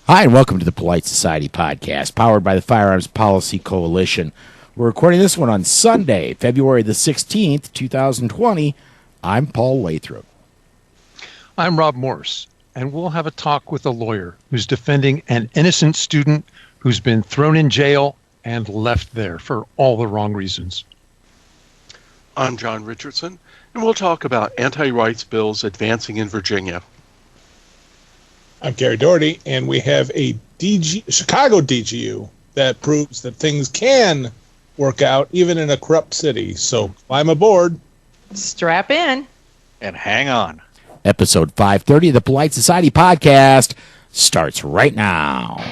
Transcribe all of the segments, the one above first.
Hi, and welcome to the Polite Society Podcast, powered by the Firearms Policy Coalition. We're recording this one on Sunday, February the 16th, 2020. I'm Paul Lathrop. I'm Rob Morse, and we'll have a talk with a lawyer who's defending an innocent student who's been thrown in jail and left there for all the wrong reasons. I'm John Richardson, and we'll talk about anti-rights bills advancing in Virginia. I'm Gary Doherty, and we have a Chicago DGU that proves that things can work out even in a corrupt city. So climb aboard. Strap in. And hang on. Episode 530 of the Polite Society Podcast starts right now.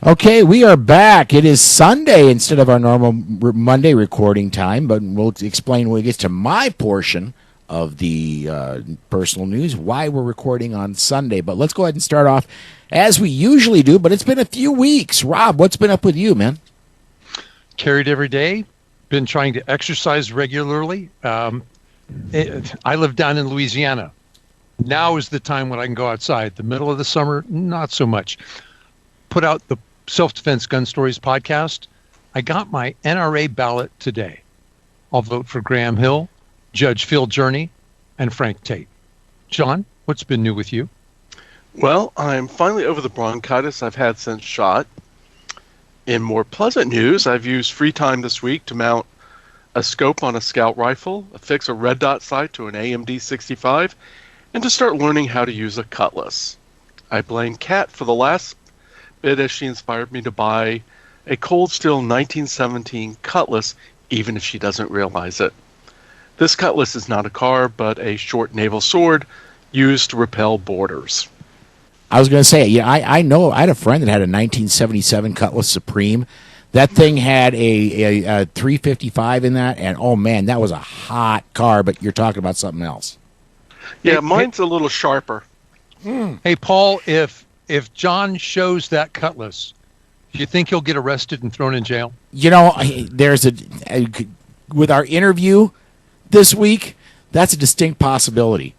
Okay, we are back. It is Sunday instead of our normal Monday recording time, but we'll explain when we get to my portion of the personal news why we're recording on Sunday. But let's go ahead and start off as we usually do, but it's been a few weeks. Rob, what's been up with you, man? Carried every day, been trying to exercise regularly. I live down in Louisiana. Now is the time when I can go outside. The middle of the summer, not so much. Put out the Self-Defense Gun Stories podcast. I got my NRA ballot today. I'll vote for Graham Hill, Judge Phil Journey, and Frank Tate. John, what's been new with you? Well, I'm finally over the bronchitis I've had since shot. In more pleasant news, I've used free time this week to mount a scope on a scout rifle, affix a red dot sight to an AMD 65, and to start learning how to use a cutlass. I blame Kat for the last bit as she inspired me to buy a Cold Steel 1917 cutlass, even if she doesn't realize it. This cutlass is not a carve, but a short naval sword used to repel boarders. I was going to say, yeah, I know. I had a friend that had a 1977 Cutlass Supreme. That thing had a 355 in that, and oh man, that was a hot car. But you're talking about something else. Yeah, mine's a little sharper. Hey, Paul, if John shows that cutlass, do you think he'll get arrested and thrown in jail? You know, there's with our interview this week, that's a distinct possibility.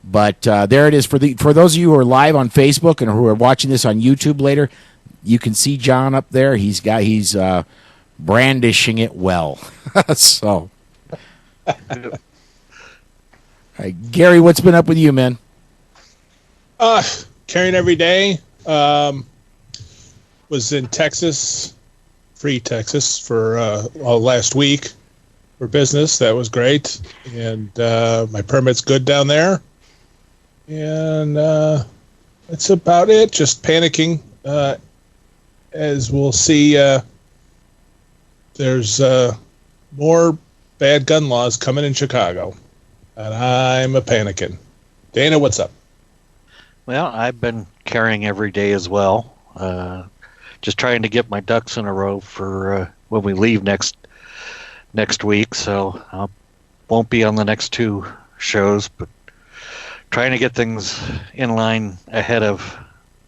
But there it is for those of you who are live on Facebook and who are watching this on YouTube later. You can see John up there. He's brandishing it well. So, Gary, what's been up with you, man? Carrying every day. Was in Texas, free Texas, for last week for business. That was great. And my permit's good down there. And that's about it. Just panicking. As we'll see, there's more bad gun laws coming in Chicago. And I'm a panicking. Dana, what's up? Well, I've been carrying every day as well. Just trying to get my ducks in a row for when we leave next week. So I won't be on the next two shows, but trying to get things in line ahead of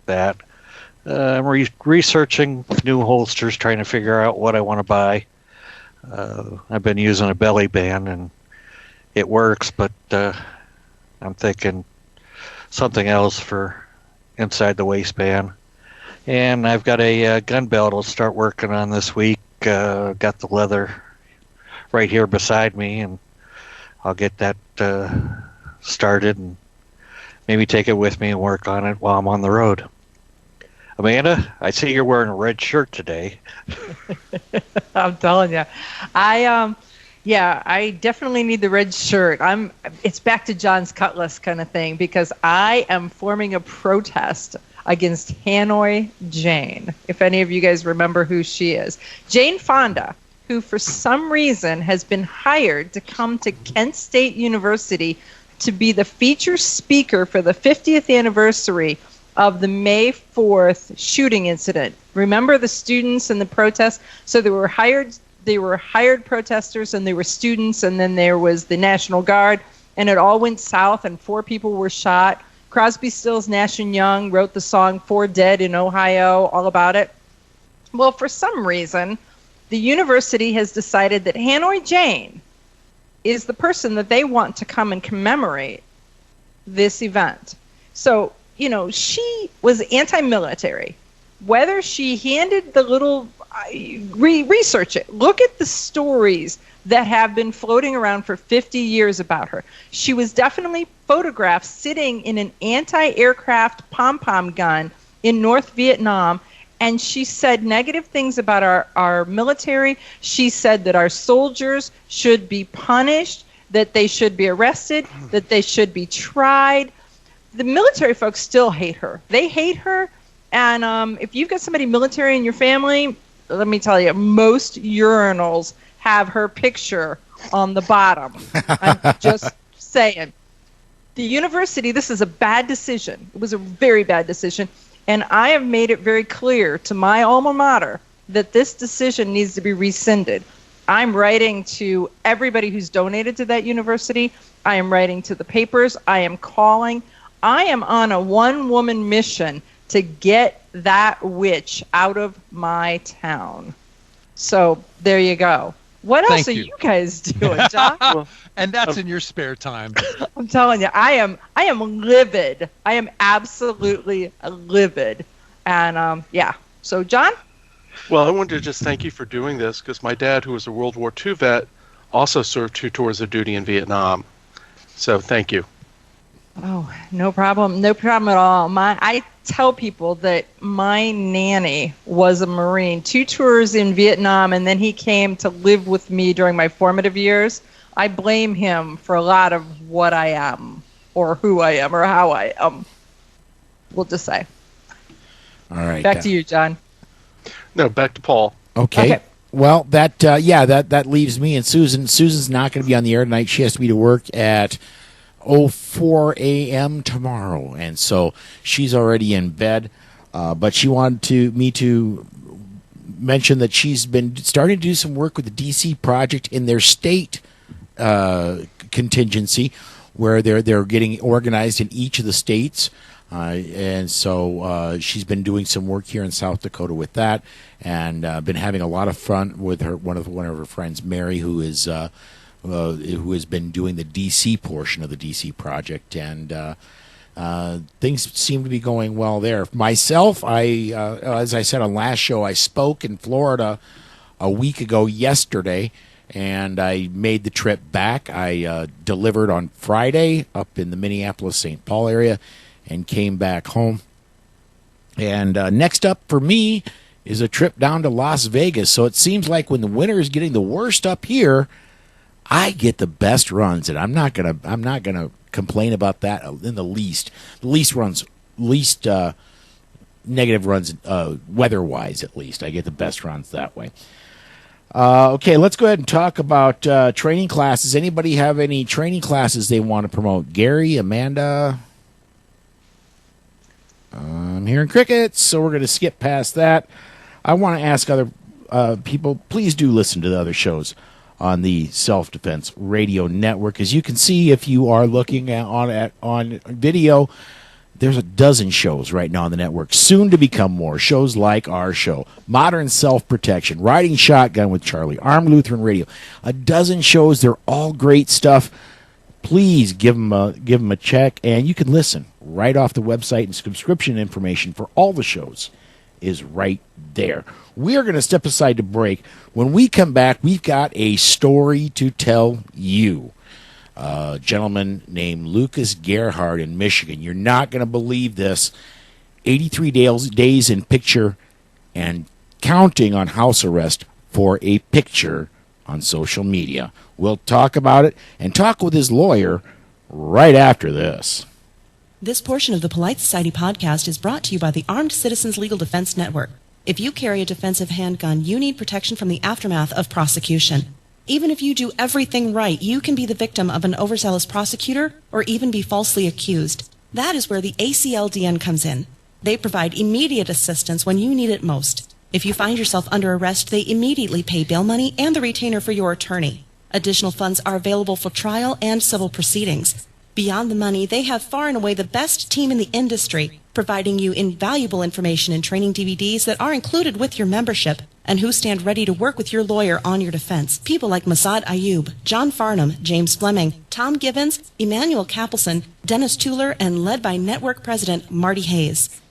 that. I'm researching new holsters, trying to figure out what I want to buy. I've been using a belly band, and it works, but I'm thinking something else for inside the waistband. And I've got a gun belt I'll start working on this week. Got the leather right here beside me, and I'll get that started and maybe take it with me and work on it while I'm on the road. Amanda, I see you're wearing a red shirt today. I'm telling you. I definitely need the red shirt. It's back to John's cutlass kind of thing, because I am forming a protest against Hanoi Jane. If any of you guys remember who she is. Jane Fonda, who for some reason has been hired to come to Kent State University to be the feature speaker for the 50th anniversary of the May 4th shooting incident. Remember the students and the protests? So they were hired protesters, and they were students, and then there was the National Guard, and it all went south, and 4 people were shot. Crosby, Stills, Nash & Young wrote the song "For Dead in Ohio," all about it. Well, for some reason, the university has decided that Hanoi Jane is the person that they want to come and commemorate this event. So, she was anti-military. Whether she handed the little, research it, look at the stories that have been floating around for 50 years about her. She was definitely photographed sitting in an anti-aircraft pom-pom gun in North Vietnam, and she said negative things about our military. She said that our soldiers should be punished, that they should be arrested, that they should be tried. The military folks still hate her. They hate her, and if you've got somebody military in your family, let me tell you, most urinals have her picture on the bottom. I'm just saying. The university, this is a bad decision. It was a very bad decision. And I have made it very clear to my alma mater that this decision needs to be rescinded. I'm writing to everybody who's donated to that university. I am writing to the papers. I am calling. I am on a one-woman mission to get that witch out of my town. So there you go. What else are you guys doing, John? And that's in your spare time. I'm telling you, I am livid. I am absolutely livid. And yeah. So, John? Well, I wanted to just thank you for doing this because my dad, who was a World War II vet, also served 2 tours of duty in Vietnam. So thank you. Oh, no problem. No problem at all. I tell people that my nanny was a Marine, 2 tours in Vietnam, and then he came to live with me during my formative years. I blame him for a lot of what I am, or who I am, or how I am. We'll just say. All right. Back to you, John. No, back to Paul. Okay. Well, that leaves me and Susan. Susan's not going to be on the air tonight. She has to be to work at 4 a.m. tomorrow, and so she's already in bed. But she wanted me to mention that she's been starting to do some work with the DC project in their state contingency, where they're getting organized in each of the states. And so she's been doing some work here in South Dakota with that, and been having a lot of fun with one of her friends, Mary, who has been doing the DC portion of the DC project, and things seem to be going well there. Myself, as I said on last show, I spoke in Florida a week ago yesterday, and I made the trip back. I delivered on Friday up in the Minneapolis-St. Paul area and came back home. And next up for me is a trip down to Las Vegas. So it seems like when the winter is getting the worst up here, I get the best runs, and I'm not gonna complain about that in the least. The least negative runs weather-wise, at least. I get the best runs that way. Okay, let's go ahead and talk about training classes. Anybody have any training classes they want to promote? Gary, Amanda? I'm hearing crickets, so we're going to skip past that. I want to ask other people, please do listen to the other shows on the Self-Defense Radio Network. As you can see, if you are looking on video, there's a dozen shows right now on the network, soon to become more. Shows like our show, Modern Self-Protection, Riding Shotgun with Charlie, Armed Lutheran Radio. A dozen shows. They're all great stuff. Please give them a check, and you can listen right off the website, and subscription information for all the shows is right there. We are going to step aside to break. When we come back, we've got a story to tell you. A gentleman named Lucas Gerhard in Michigan. You're not going to believe this. 83 days in picture and counting on house arrest for a picture on social media. We'll talk about it and talk with his lawyer right after this. This portion of the Polite Society podcast is brought to you by the Armed Citizens Legal Defense Network. If you carry a defensive handgun, you need protection from the aftermath of prosecution. Even if you do everything right, you can be the victim of an overzealous prosecutor or even be falsely accused. That is where the ACLDN comes in. They provide immediate assistance when you need it most. If you find yourself under arrest, they immediately pay bail money and the retainer for your attorney. Additional funds are available for trial and civil proceedings. Beyond the money, they have far and away the best team in the industry, providing you invaluable information and training DVDs that are included with your membership, and who stand ready to work with your lawyer on your defense. People like Masad Ayub, John Farnham, James Fleming, Tom Givens, Emmanuel Capelson, Dennis Tuller, and led by Network President Marty Hayes.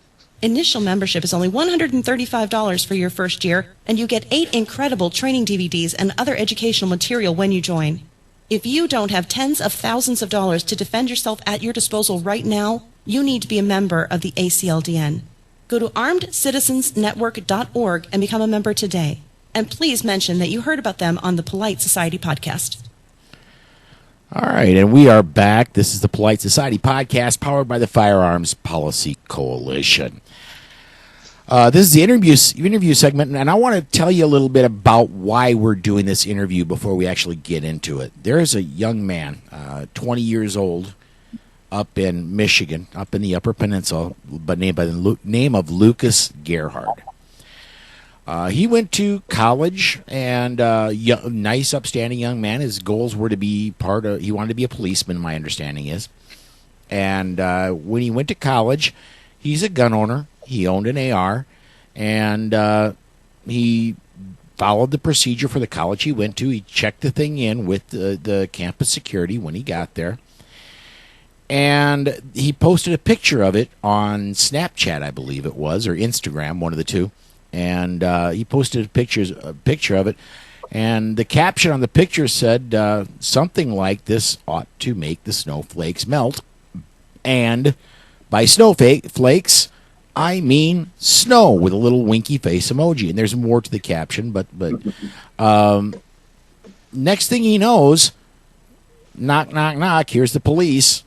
Initial membership is only $135 for your first year, and you get 8 incredible training DVDs and other educational material when you join. If you don't have tens of thousands of dollars to defend yourself at your disposal right now, you need to be a member of the ACLDN. Go to armedcitizensnetwork.org and become a member today. And please mention that you heard about them on the Polite Society podcast. All right, and we are back. This is the Polite Society podcast powered by the Firearms Policy Coalition. This is the interview segment, and I want to tell you a little bit about why we're doing this interview before we actually get into it. There is a young man, 20 years old, up in Michigan, up in the Upper Peninsula, by the name of Lucas Gerhard. He went to college, and nice, upstanding young man. His goals were to be he wanted to be a policeman, my understanding is. And when he went to college, he's a gun owner. He owned an AR, and he followed the procedure for the college he went to. He checked the thing in with the campus security when he got there. And he posted a picture of it on Snapchat, I believe it was, or Instagram, one of the two. And he posted a picture of it. And the caption on the picture said something like, "This ought to make the snowflakes melt." And by snowflakes, I mean snow, with a little winky face emoji. And there's more to the caption, but next thing he knows, knock, knock, knock, here's the police,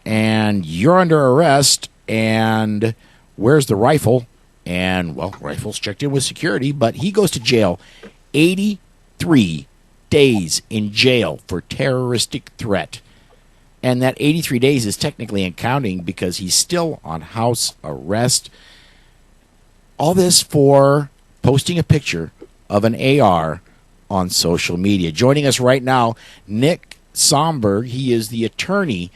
and you're under arrest, and where's the rifle? And, well, rifle's checked in with security, but he goes to jail. 83 days in jail for terroristic threat. And that 83 days is technically counting because he's still on house arrest. All this for posting a picture of an AR on social media. Joining us right now, Nick Somberg. He is the attorney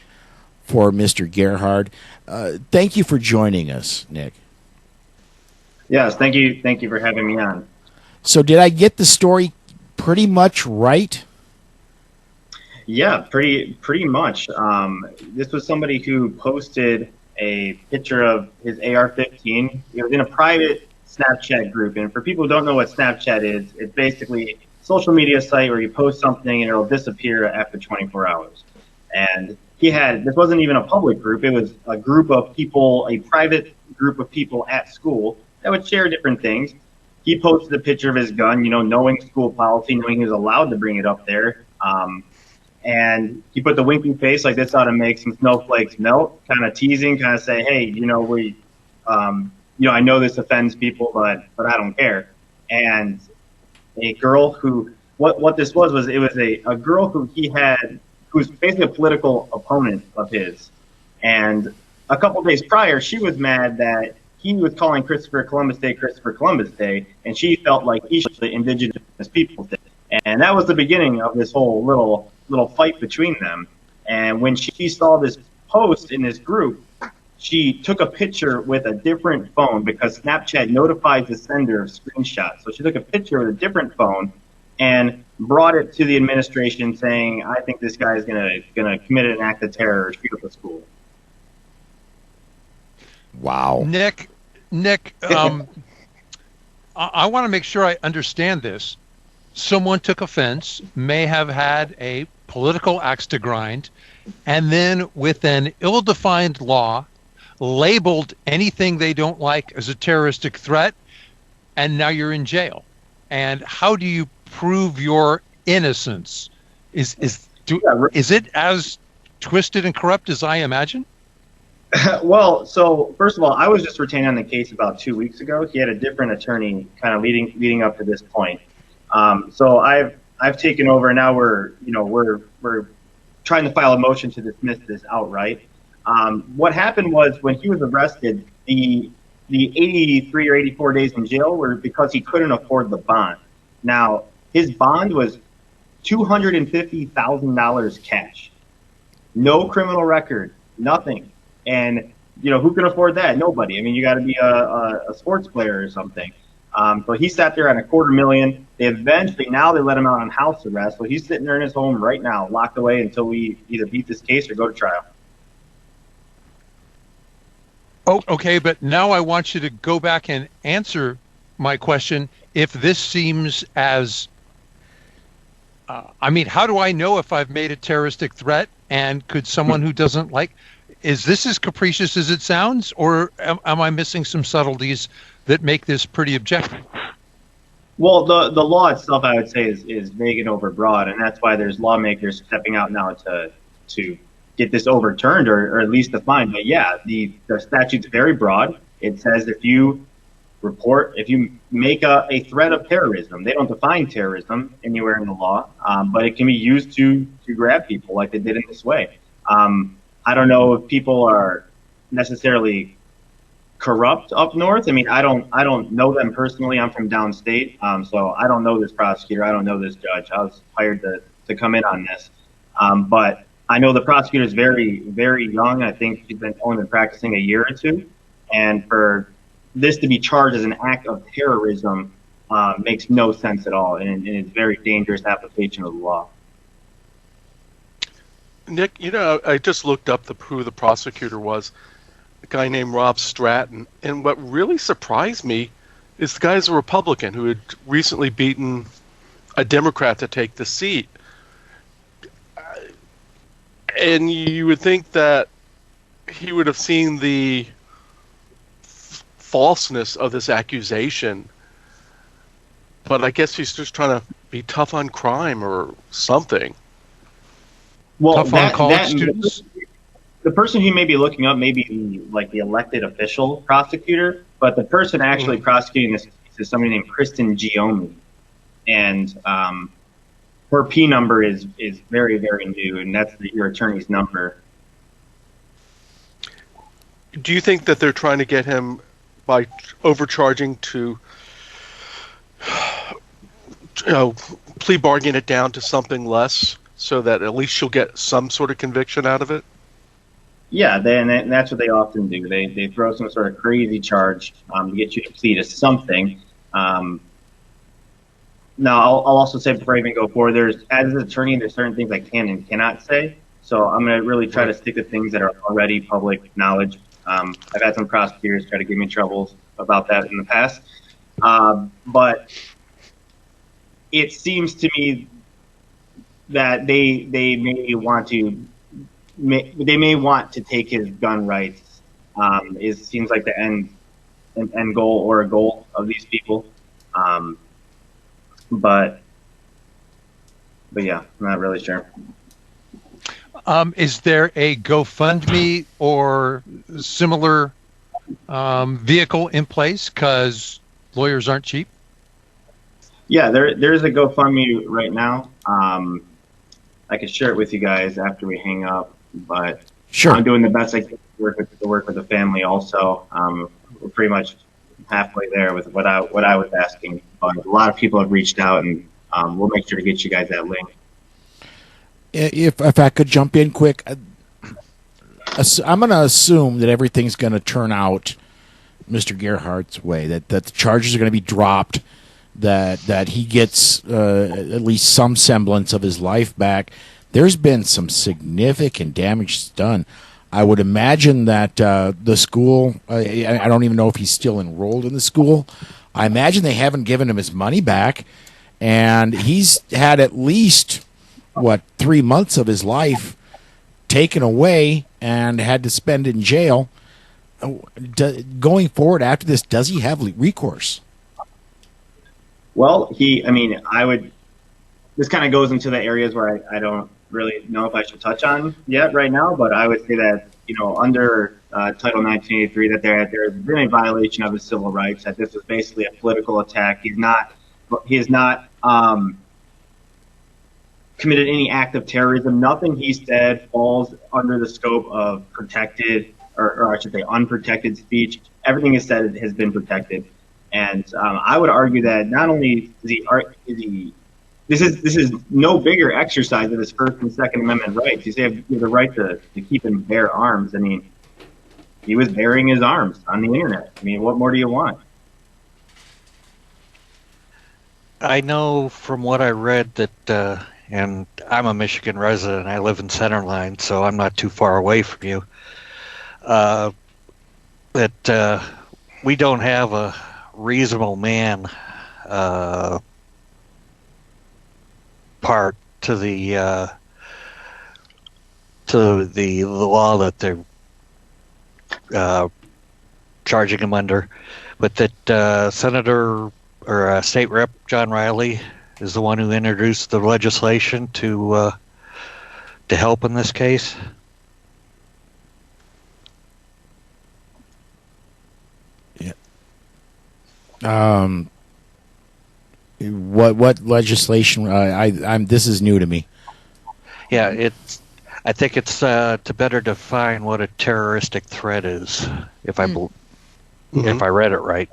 for Mr. Gerhard. Thank you for joining us, Nick. Yes, thank you. Thank you for having me on. So did I get the story pretty much right? Yeah, pretty much. This was somebody who posted a picture of his AR-15. It was in a private Snapchat group. And for people who don't know what Snapchat is, it's basically a social media site where you post something and it'll disappear after 24 hours. And this wasn't even a public group. It was a group of people, a private group of people at school that would share different things. He posted a picture of his gun, knowing school policy, knowing he was allowed to bring it up there. And he put the winking face, like, "This ought to make some snowflakes melt," kind of teasing, kind of say, "Hey, I know this offends people, but I don't care." And a girl who, what this was it was a girl who was basically a political opponent of his. And a couple days prior, she was mad that he was calling Christopher Columbus Day, and she felt like he should be Indigenous Peoples Day. And that was the beginning of this whole little fight between them. And when she saw this post in this group, she took a picture with a different phone because Snapchat notifies the sender of screenshots. So she took a picture with a different phone and brought it to the administration saying, "I think this guy is gonna commit an act of terror or shoot up a school." Wow. Nick, I want to make sure I understand this. Someone took offense, may have had a political axe to grind, and then with an ill-defined law, labeled anything they don't like as a terroristic threat, and now you're in jail. And how do you prove your innocence? Is it as twisted and corrupt as I imagine? Well, so first of all, I was just retained on the case about 2 weeks ago. He had a different attorney kind of leading up to this point. So I've taken over, and now we're trying to file a motion to dismiss this outright. What happened was when he was arrested, the 83 or 84 days in jail were because he couldn't afford the bond. Now, his bond was $250,000 cash. no criminal record, nothing. And, who can afford that? Nobody. I mean, you got to be a sports player or something. So he sat there on $250,000. Now they let him out on house arrest. So he's sitting there in his home right now, locked away until we either beat this case or go to trial. Oh, okay, but now I want you to go back and answer my question. If this seems as, how do I know if I've made a terroristic threat? And could someone who doesn't is this as capricious as it sounds, or am I missing some subtleties that make this pretty objective? Well, the law itself, I would say, is vague and overbroad, and that's why there's lawmakers stepping out now to get this overturned or at least defined. But yeah, the statute's very broad. It says if you make a threat of terrorism, they don't define terrorism anywhere in the law, but it can be used to grab people like they did in this way. I don't know if people are necessarily corrupt up north. I mean, I don't know them personally. I'm from downstate, so I don't know this prosecutor. I don't know this judge. I was hired to come in on this, but I know the prosecutor is very, very young. I think she's only been practicing a year or two, and for this to be charged as an act of terrorism makes no sense at all, and it's a very dangerous application of the law. Nick, I just looked up who the prosecutor was, a guy named Rob Stratton, and what really surprised me is the guy's a Republican who had recently beaten a Democrat to take the seat. And you would think that he would have seen the falseness of this accusation, but I guess he's just trying to be tough on crime or something. Well, tough on college students? The person you may be looking up may be the elected official prosecutor, but the person actually prosecuting this case is somebody named Kristen Giomi. And her P number is very, very new, and that's your attorney's number. Do you think that they're trying to get him by overcharging to plea bargain it down to something less so that at least she'll get some sort of conviction out of it? Yeah, and that's what they often do. They throw some sort of crazy charge to get you to plead to something. Now, I'll also say before I even go forward, as an attorney, there's certain things I can and cannot say. So I'm going to really try to stick to things that are already public knowledge. I've had some prosecutors try to give me troubles about that in the past. But it seems to me that they may want to take his gun rights. It seems like the end goal or a goal of these people. But yeah, I'm not really sure. Is there a GoFundMe or similar vehicle in place? Because lawyers aren't cheap. Yeah, there's a GoFundMe right now. I could share it with you guys after we hang up, but Sure. I'm doing the best I can to work with the family. Also, we're pretty much halfway there with what I was asking. But a lot of people have reached out, and we'll make sure to get you guys that link. If I could jump in quick, I'm going to assume that everything's going to turn out Mr. Gerhardt's way, that the charges are going to be dropped, that he gets at least some semblance of his life back. There's been some significant damage done. I would imagine that the school, I don't even know if he's still enrolled in the school. I imagine they haven't given him his money back, and he's had at least 3 months of his life taken away and had to spend in jail. Going forward after this, does he have recourse? Well, this kind of goes into the areas where I don't really know if I should touch on yet right now, but I would say that, under Title 1983, that there has been a violation of his civil rights, that this was basically a political attack. He has not committed any act of terrorism. Nothing he said falls under the scope of protected, or I should say unprotected speech. Everything he said has been protected. And I would argue that not only is he this is no bigger exercise of his First and Second Amendment rights. You have the right to keep and bear arms. I mean, he was bearing his arms on the internet. I mean, what more do you want? I know from what I read that, and I'm a Michigan resident. I live in Centerline, so I'm not too far away from you. That we don't have a reasonable man part to the law that they're charging him under, but that Senator or State Rep John Riley is the one who introduced the legislation to help in this case. What legislation? I'm. This is new to me. Yeah, I think it's to better define what a terroristic threat is. If I read it right.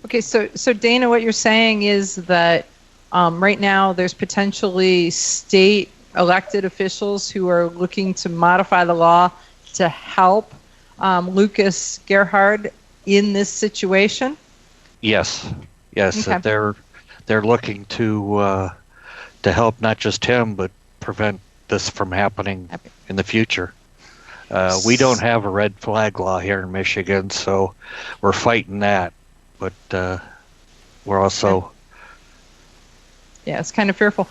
Okay, so Dana, what you're saying is that right now there's potentially state elected officials who are looking to modify the law to help Lucas Gerhard in this situation. Yes, okay. That they're looking to help not just him, but prevent this from happening in the future. We don't have a red flag law here in Michigan, so we're fighting that. But we're also... Yeah, it's kind of fearful.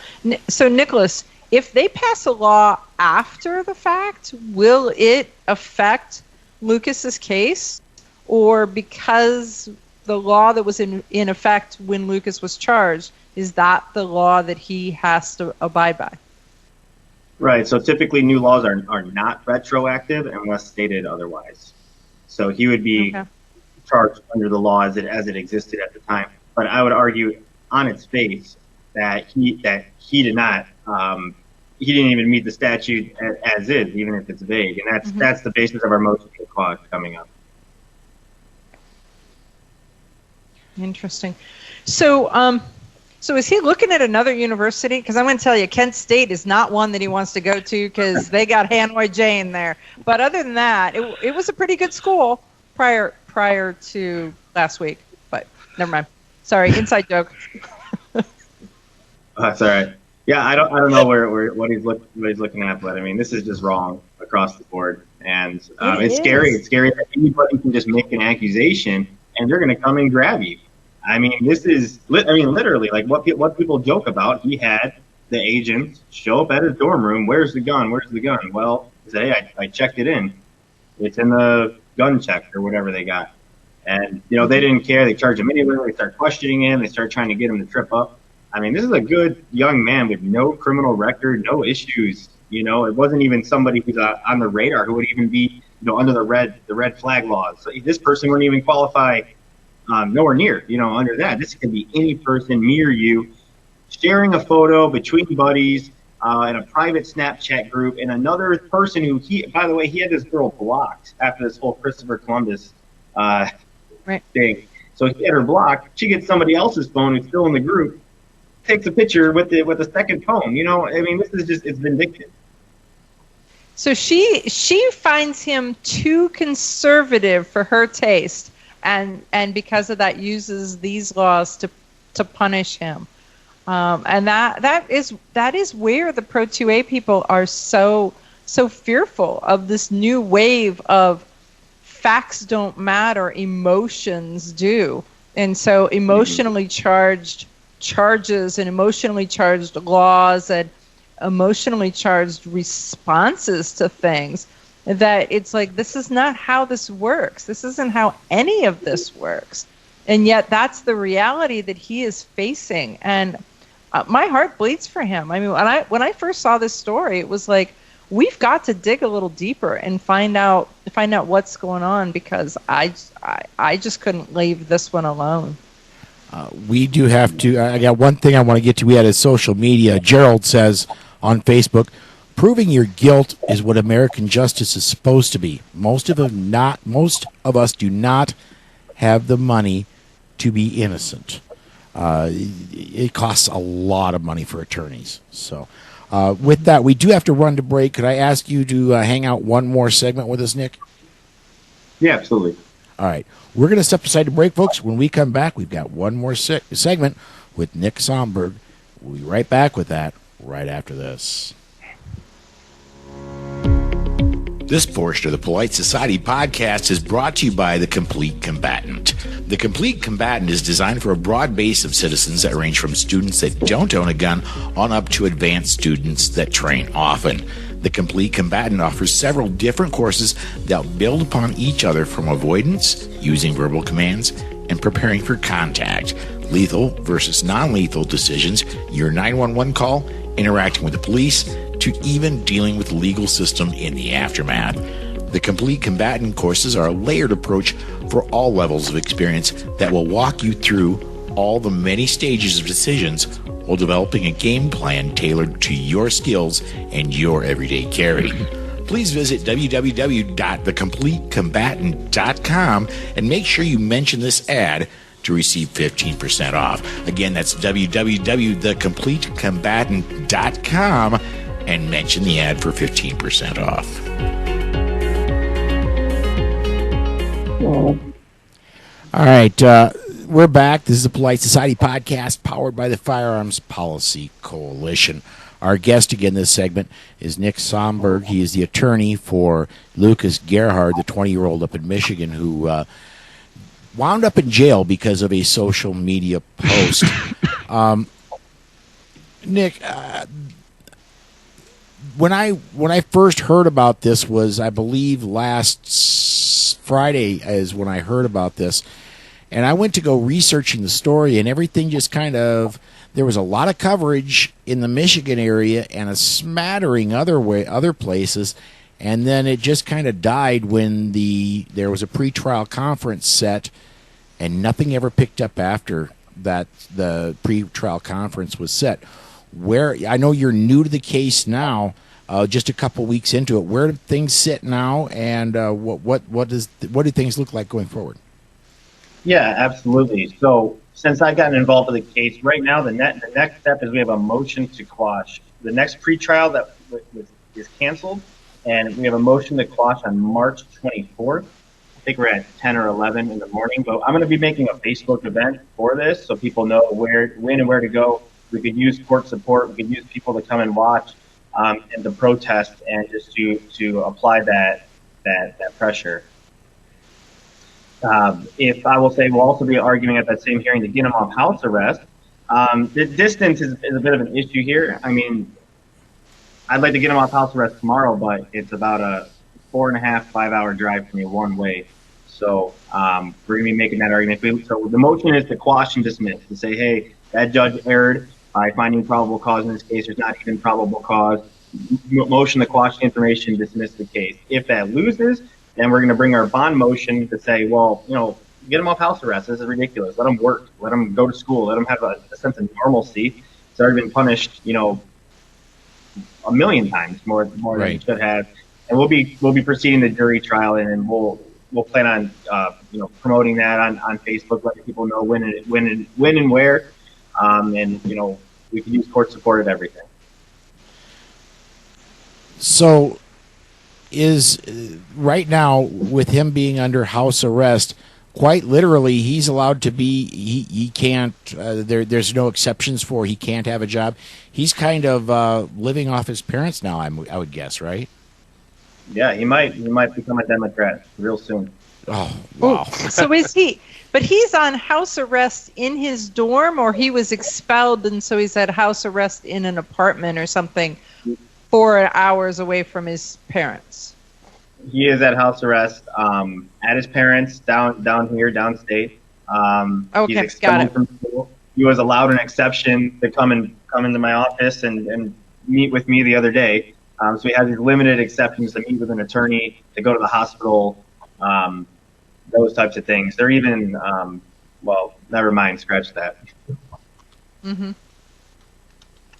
So, Nicholas, if they pass a law after the fact, will it affect Lucas's case? Or because the law that was in effect when Lucas was charged, is that the law that he has to abide by? Right. So typically new laws are not retroactive unless stated otherwise. So he would be charged under the law as it existed at the time. But I would argue on its face that he did not he didn't even meet the statute as is, even if it's vague. And that's the basis of our motion for cause coming up. Interesting. So so is he looking at another university? Because I'm going to tell you, Kent State is not one that he wants to go to because they got Hanoi Jane there. But other than that, it was a pretty good school prior to last week. But never mind. Sorry, inside joke. That's all right. Yeah, I don't know what he's looking at, but I mean, this is just wrong across the board, and it's scary. It's scary that anybody can just make an accusation and they're going to come and grab you. I mean, literally, like what people joke about. He had the agents show up at his dorm room. Where's the gun? Where's the gun? Well, he said, hey, I checked it in. It's in the gun check or whatever they got. And, they didn't care. They charged him anyway. They start questioning him. They start trying to get him to trip up. I mean, this is a good young man with no criminal record, no issues. It wasn't even somebody who's on the radar who would even be, under the red flag laws. So this person wouldn't even qualify nowhere near, under that. This could be any person near you sharing a photo between buddies in a private Snapchat group, and another person who by the way, he had this girl blocked after this whole Christopher Columbus thing. So he had her blocked. She gets somebody else's phone who's still in the group, takes a picture with the second phone. I mean, this is just, it's vindictive. So she finds him too conservative for her taste, and because of that uses these laws to punish him. And that is where the Pro 2A people are so fearful of this new wave of facts don't matter, emotions do. And so emotionally charged charges and emotionally charged laws and emotionally charged responses to things, that it's like, this is not how this works. This isn't how any of this works. And yet that's the reality that he is facing. And my heart bleeds for him. I mean, when I first saw this story, it was like, we've got to dig a little deeper and find out what's going on, because I just couldn't leave this one alone. We do have to. I got one thing I want to get to. We had a social media. Gerald says on Facebook, proving your guilt is what American justice is supposed to be. Most of us do not have the money to be innocent. It costs a lot of money for attorneys. So with that, we do have to run to break. Could I ask you to hang out one more segment with us, Nick? Yeah, absolutely. All right. We're going to step aside to break, folks. When we come back, we've got one more segment with Nick Somberg. We'll be right back with that right after this. This portion of the Polite Society podcast is brought to you by The Complete Combatant. The Complete Combatant is designed for a broad base of citizens that range from students that don't own a gun on up to advanced students that train often. The Complete Combatant offers several different courses that build upon each other, from avoidance, using verbal commands, and preparing for contact, lethal versus non-lethal decisions, your 911 call, interacting with the police, to even dealing with the legal system in the aftermath. The Complete Combatant courses are a layered approach for all levels of experience that will walk you through all the many stages of decisions while developing a game plan tailored to your skills and your everyday carry. Please visit www.thecompletecombatant.com and make sure you mention this ad to receive 15% off. Again, that's www.thecompletecombatant.com and mention the ad for 15% off. All right, we're back. This is the Polite Society podcast powered by the Firearms Policy Coalition. Our guest again this segment is Nick Somberg. He is the attorney for Lucas Gerhard, the 20-year-old up in Michigan who wound up in jail because of a social media post. Nick, when I first heard about this was, I believe, last Friday is when I heard about this, and I went to go researching the story, and everything just kind of, there was a lot of coverage in the Michigan area and a smattering other places, and then it just kind of died when there was a pretrial conference set, and nothing ever picked up after that. The pretrial conference was set. Where I know you're new to the case now, just a couple weeks into it. Where do things sit now, and what do things look like going forward? Yeah, absolutely. So since I've gotten involved with the case, right now the next step is we have a motion to quash. The next pretrial that is canceled, and we have a motion to quash on March 24th. I think we're at 10 or 11 in the morning, but I'm going to be making a Facebook event for this so people know when and where to go. We could use court support. We could use people to come and watch and to protest and just to apply that pressure. If I will say, we'll also be arguing at that same hearing to get him off house arrest. The distance is a bit of an issue here. I mean, I'd like to get him off house arrest tomorrow, but it's about a 4.5-5 hour drive for me one way. So we're going to be making that argument. So the motion is to quash and dismiss, to say, hey, that judge erred by finding probable cause in this case. There's not even probable cause. Motion to quash the information, dismiss the case. If that loses, then we're going to bring our bond motion to say, well, get him off house arrest. This is ridiculous. Let him work. Let him go to school. Let him have a sense of normalcy. He's already been punished, a million times more than he should have. And we'll be proceeding the jury trial, and we'll plan on promoting that on Facebook, letting people know when and where. And we can use court support at everything. So, is right now with him being under house arrest, quite literally, he's allowed to be. He can't. There's no exceptions for. He can't have a job. He's kind of living off his parents now. I would guess, right? Yeah, he might become a Democrat real soon. Oh, wow. So is he? But he's on house arrest in his dorm, or he was expelled, and so he's at house arrest in an apartment or something 4 hours away from his parents. He is at house arrest at his parents down here, downstate. Okay, he's expelled from school. He was allowed an exception to come into my office and meet with me the other day. So he has these limited exceptions to meet with an attorney, to go to the hospital, those types of things. They're even, well, never mind, scratch that. Mm-hmm.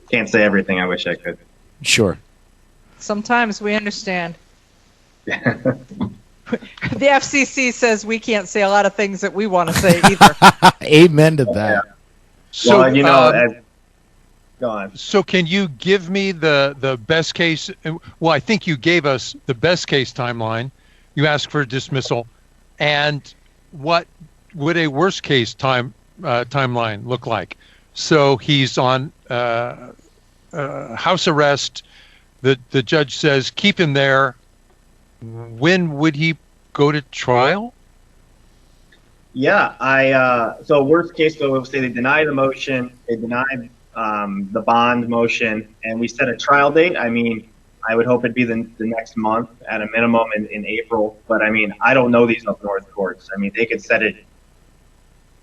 Can't say everything. I wish I could. Sure. Sometimes we understand. The FCC says we can't say a lot of things that we want to say either. Amen to that. So, well, go on. so can you give me the best case? Well, I think you gave us the best case timeline. You asked for a dismissal, and what would a worst case timeline look like? So he's on house arrest. The judge says keep him there. When would he go to trial? Yeah, so worst case, so we'll say they deny the motion, they deny the bond motion, and we set a trial date. I mean, I would hope it'd be the next month at a minimum in April. But I mean, I don't know these up north courts. I mean, they could set it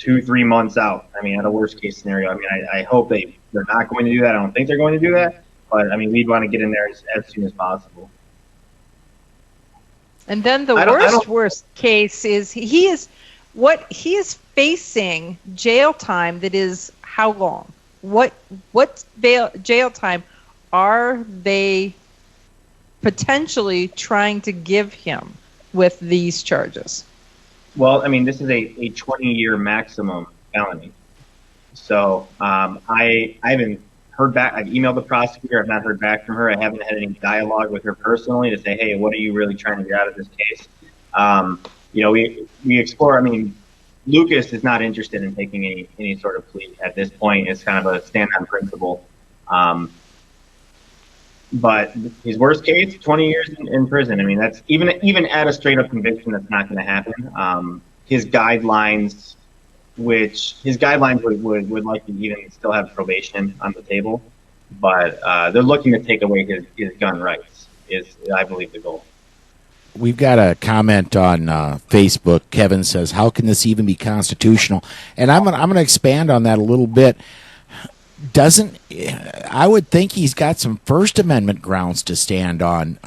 2-3 months out. I mean, at a worst case scenario. I mean, I hope they're not going to do that. I don't think they're going to do that. But I mean, we'd want to get in there as soon as possible. And then the worst case is he is facing jail time that is how long? What jail time are they potentially trying to give him with these charges? Well, I mean, this is a 20-year maximum felony. So I haven't heard back. I've emailed the prosecutor. I've not heard back from her. I haven't had any dialogue with her personally to say, hey, what are you really trying to get out of this case? We explore. I mean, Lucas is not interested in taking any sort of plea at this point. It's kind of a stand on principle. But his worst case, 20 years in prison. I mean, that's even at a straight up conviction, that's not going to happen. His guidelines would likely even still have probation on the table, but they're looking to take away his gun rights. Is I believe the goal. We've got a comment on Facebook. Kevin says, "How can this even be constitutional?" And I'm gonna expand on that a little bit. I would think he's got some First Amendment grounds to stand on,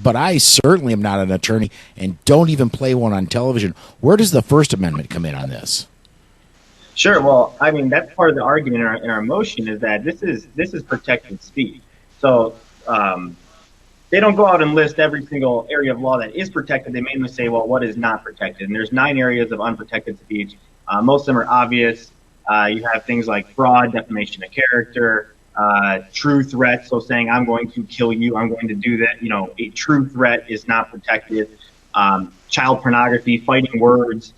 but I certainly am not an attorney and don't even play one on television. Where does the First Amendment come in on this? Sure. Well, I mean, that's part of the argument in our motion is that this is protected speech. So they don't go out and list every single area of law that is protected. They mainly say, well, what is not protected? And there's 9 areas of unprotected speech. Most of them are obvious. You have things like fraud, defamation of character, true threat. So saying, I'm going to kill you, I'm going to do that. A true threat is not protected. Child pornography, fighting words.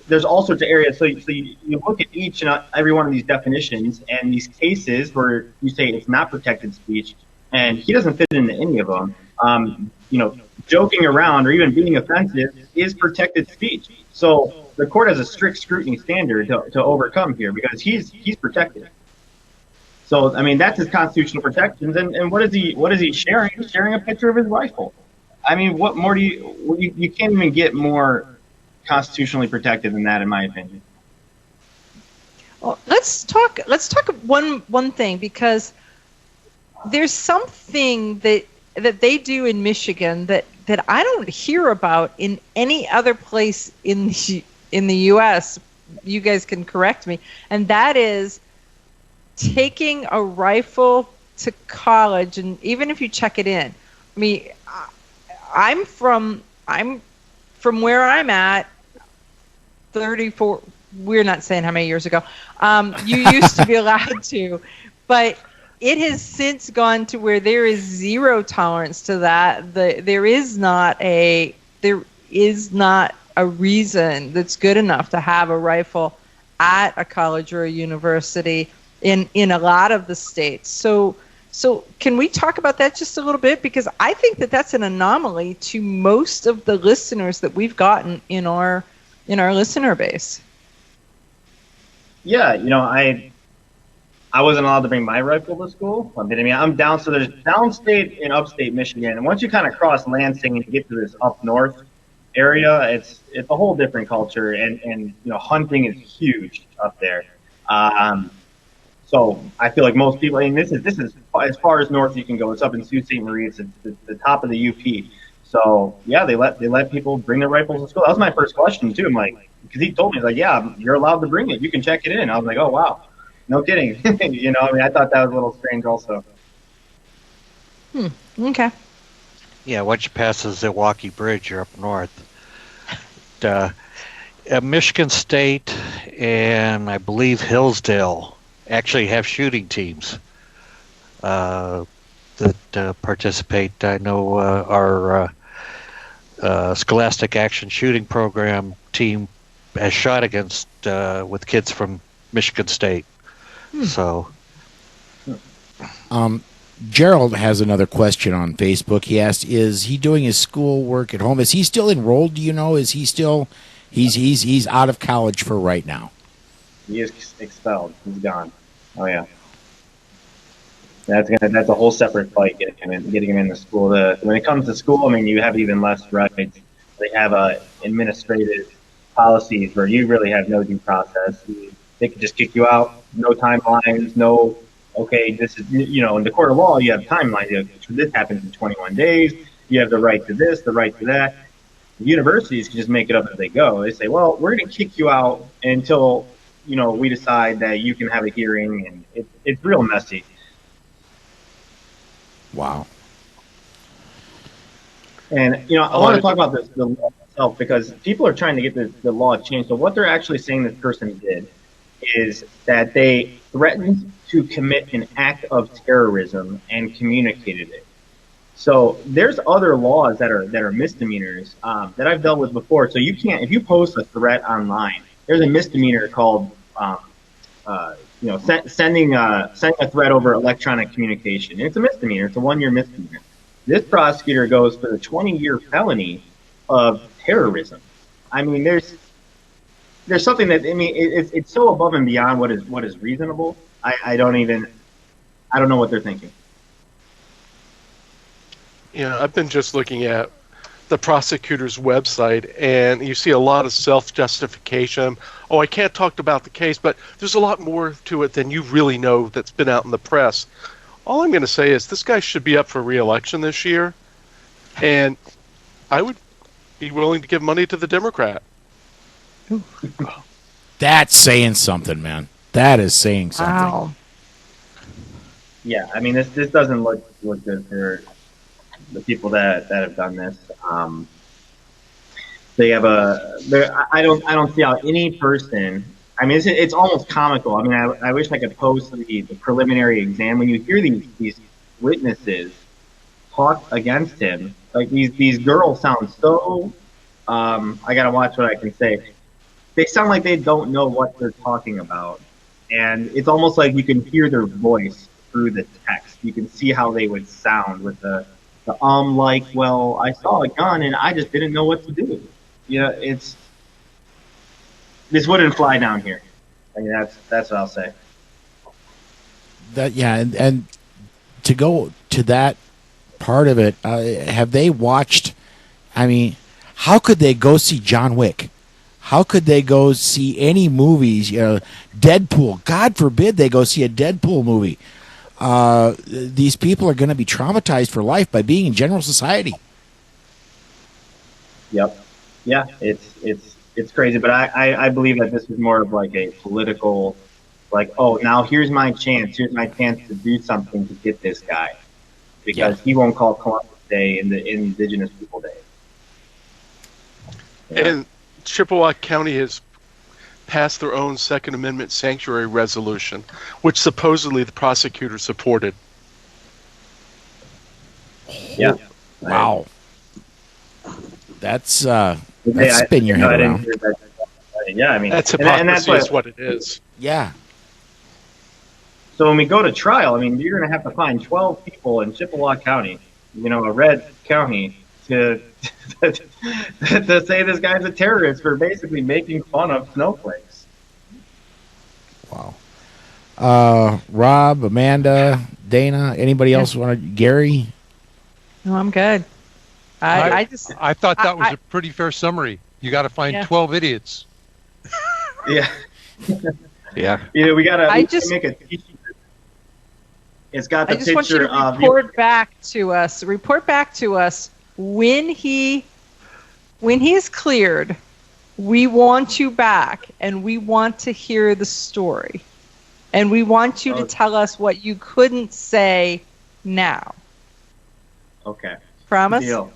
There's all sorts of areas. So you look at each and every one of these definitions and these cases where you say it's not protected speech, and he doesn't fit into any of them. Joking around or even being offensive is protected speech. So the court has a strict scrutiny standard to overcome here because he's protected. So I mean, that's his constitutional protections. And what is he sharing? He's sharing a picture of his rifle. I mean, what more do you can't even get more constitutionally protected than that, in my opinion. Well, let's talk one thing, because there's something that they do in Michigan that I don't hear about in any other place in the U.S. You guys can correct me, and that is taking a rifle to college. And even if you check it in, I mean, I'm from where I'm at, 34. We're not saying how many years ago. You used to be allowed to, but it has since gone to where there is zero tolerance to that. There is not a reason that's good enough to have a rifle at a college or a university in a lot of the states. So can we talk about that just a little bit? Because I think that's an anomaly to most of the listeners that we've gotten in our listener base. Yeah, I wasn't allowed to bring my rifle to school. I mean, I'm down. So there's downstate and upstate Michigan, and once you kind of cross Lansing and get to this up north area, it's a whole different culture, and hunting is huge up there. So I feel like most people, and this is as far as north you can go. It's up in Sault Ste. Marie. It's the top of the UP. So yeah, they let people bring their rifles to school. That was my first question too. I'm like, because he told me, he's like, yeah, you're allowed to bring it. You can check it in. I was like, oh wow. No kidding. I mean, I thought that was a little strange also. Okay. Yeah, once you pass the Zilwaukee Bridge, you're up north. Michigan State and I believe Hillsdale actually have shooting teams that participate. I know our Scholastic Action Shooting Program team has shot against with kids from Michigan State. So, Gerald has another question on Facebook. He asked, "Is he doing his school work at home? Is he still enrolled? Do you know? Is he still? He's out of college for right now." He is expelled. He's gone. Oh yeah. That's a whole separate fight getting him in the school. When it comes to school, I mean, you have even less rights. They have administrative policies where you really have no due process. They could just kick you out. No timelines. No. Okay, this is, in the court of law, you have timelines. This happens in 21 days. You have the right to this, the right to that. The universities can just make it up as they go. They say, well, we're going to kick you out until, we decide that you can have a hearing, and it's real messy. Wow. And, I want to talk about the law itself, because people are trying to get the law changed. So what they're actually saying this person did is that they threatened to commit an act of terrorism and communicated it. So there's other laws that are misdemeanors that I've dealt with before. So you can't, if you post a threat online, there's a misdemeanor called sending a threat over electronic communication. And it's a misdemeanor. It's a 1-year misdemeanor. This prosecutor goes for the 20-year felony of terrorism. I mean, there's something that, it's so above and beyond what is reasonable. I don't know what they're thinking. I've been just looking at the prosecutor's website, and you see a lot of self-justification. Oh, I can't talk about the case, but there's a lot more to it than you really know that's been out in the press. All I'm going to say is this guy should be up for re-election this year, and I would be willing to give money to the Democrat. That's saying something, man. That is saying something. Wow. Yeah, I mean, this doesn't look good for the people that have done this. They have I don't see how any person. I mean, it's almost comical. I mean, I wish I could post the preliminary exam. When you hear these witnesses talk against him, like these girls sound so. I gotta watch what I can say. They sound like they don't know what they're talking about, and it's almost like you can hear their voice through the text. You can see how they would sound with the like, well, I saw a gun and I just didn't know what to do. This wouldn't fly down here. I mean, that's what I'll say. That and to go to that part of it, have they watched? I mean, how could they go see John Wick? How could they go see any movies? Deadpool. God forbid they go see a Deadpool movie. These people are going to be traumatized for life by being in general society. Yep. Yeah, it's crazy, but I believe that this is more of like a political, like, oh, now here's my chance to do something to get this guy, because he won't call Columbus Day in the Indigenous People Day. Yeah. And Chippewa County has passed their own Second Amendment sanctuary resolution, which supposedly the prosecutor supported. Yeah. Wow. That's spin your head around. Yeah, I mean, that's hypocrisy is what it is. Yeah. So when we go to trial, I mean, you're going to have to find 12 people in Chippewa County, a red county, to say this guy's a terrorist for basically making fun of snowflakes. Wow. Rob, Amanda, Dana, anybody else want to? Gary? No, I'm good. I thought that was a pretty fair summary. You got to find 12 idiots. Yeah. Yeah. We got to make a t-shirt. It's got the picture of. I just want you to report back to us when he's cleared. We want you back, and we want to hear the story, and we want you to tell us what you couldn't say now. Okay. Promise? Deal.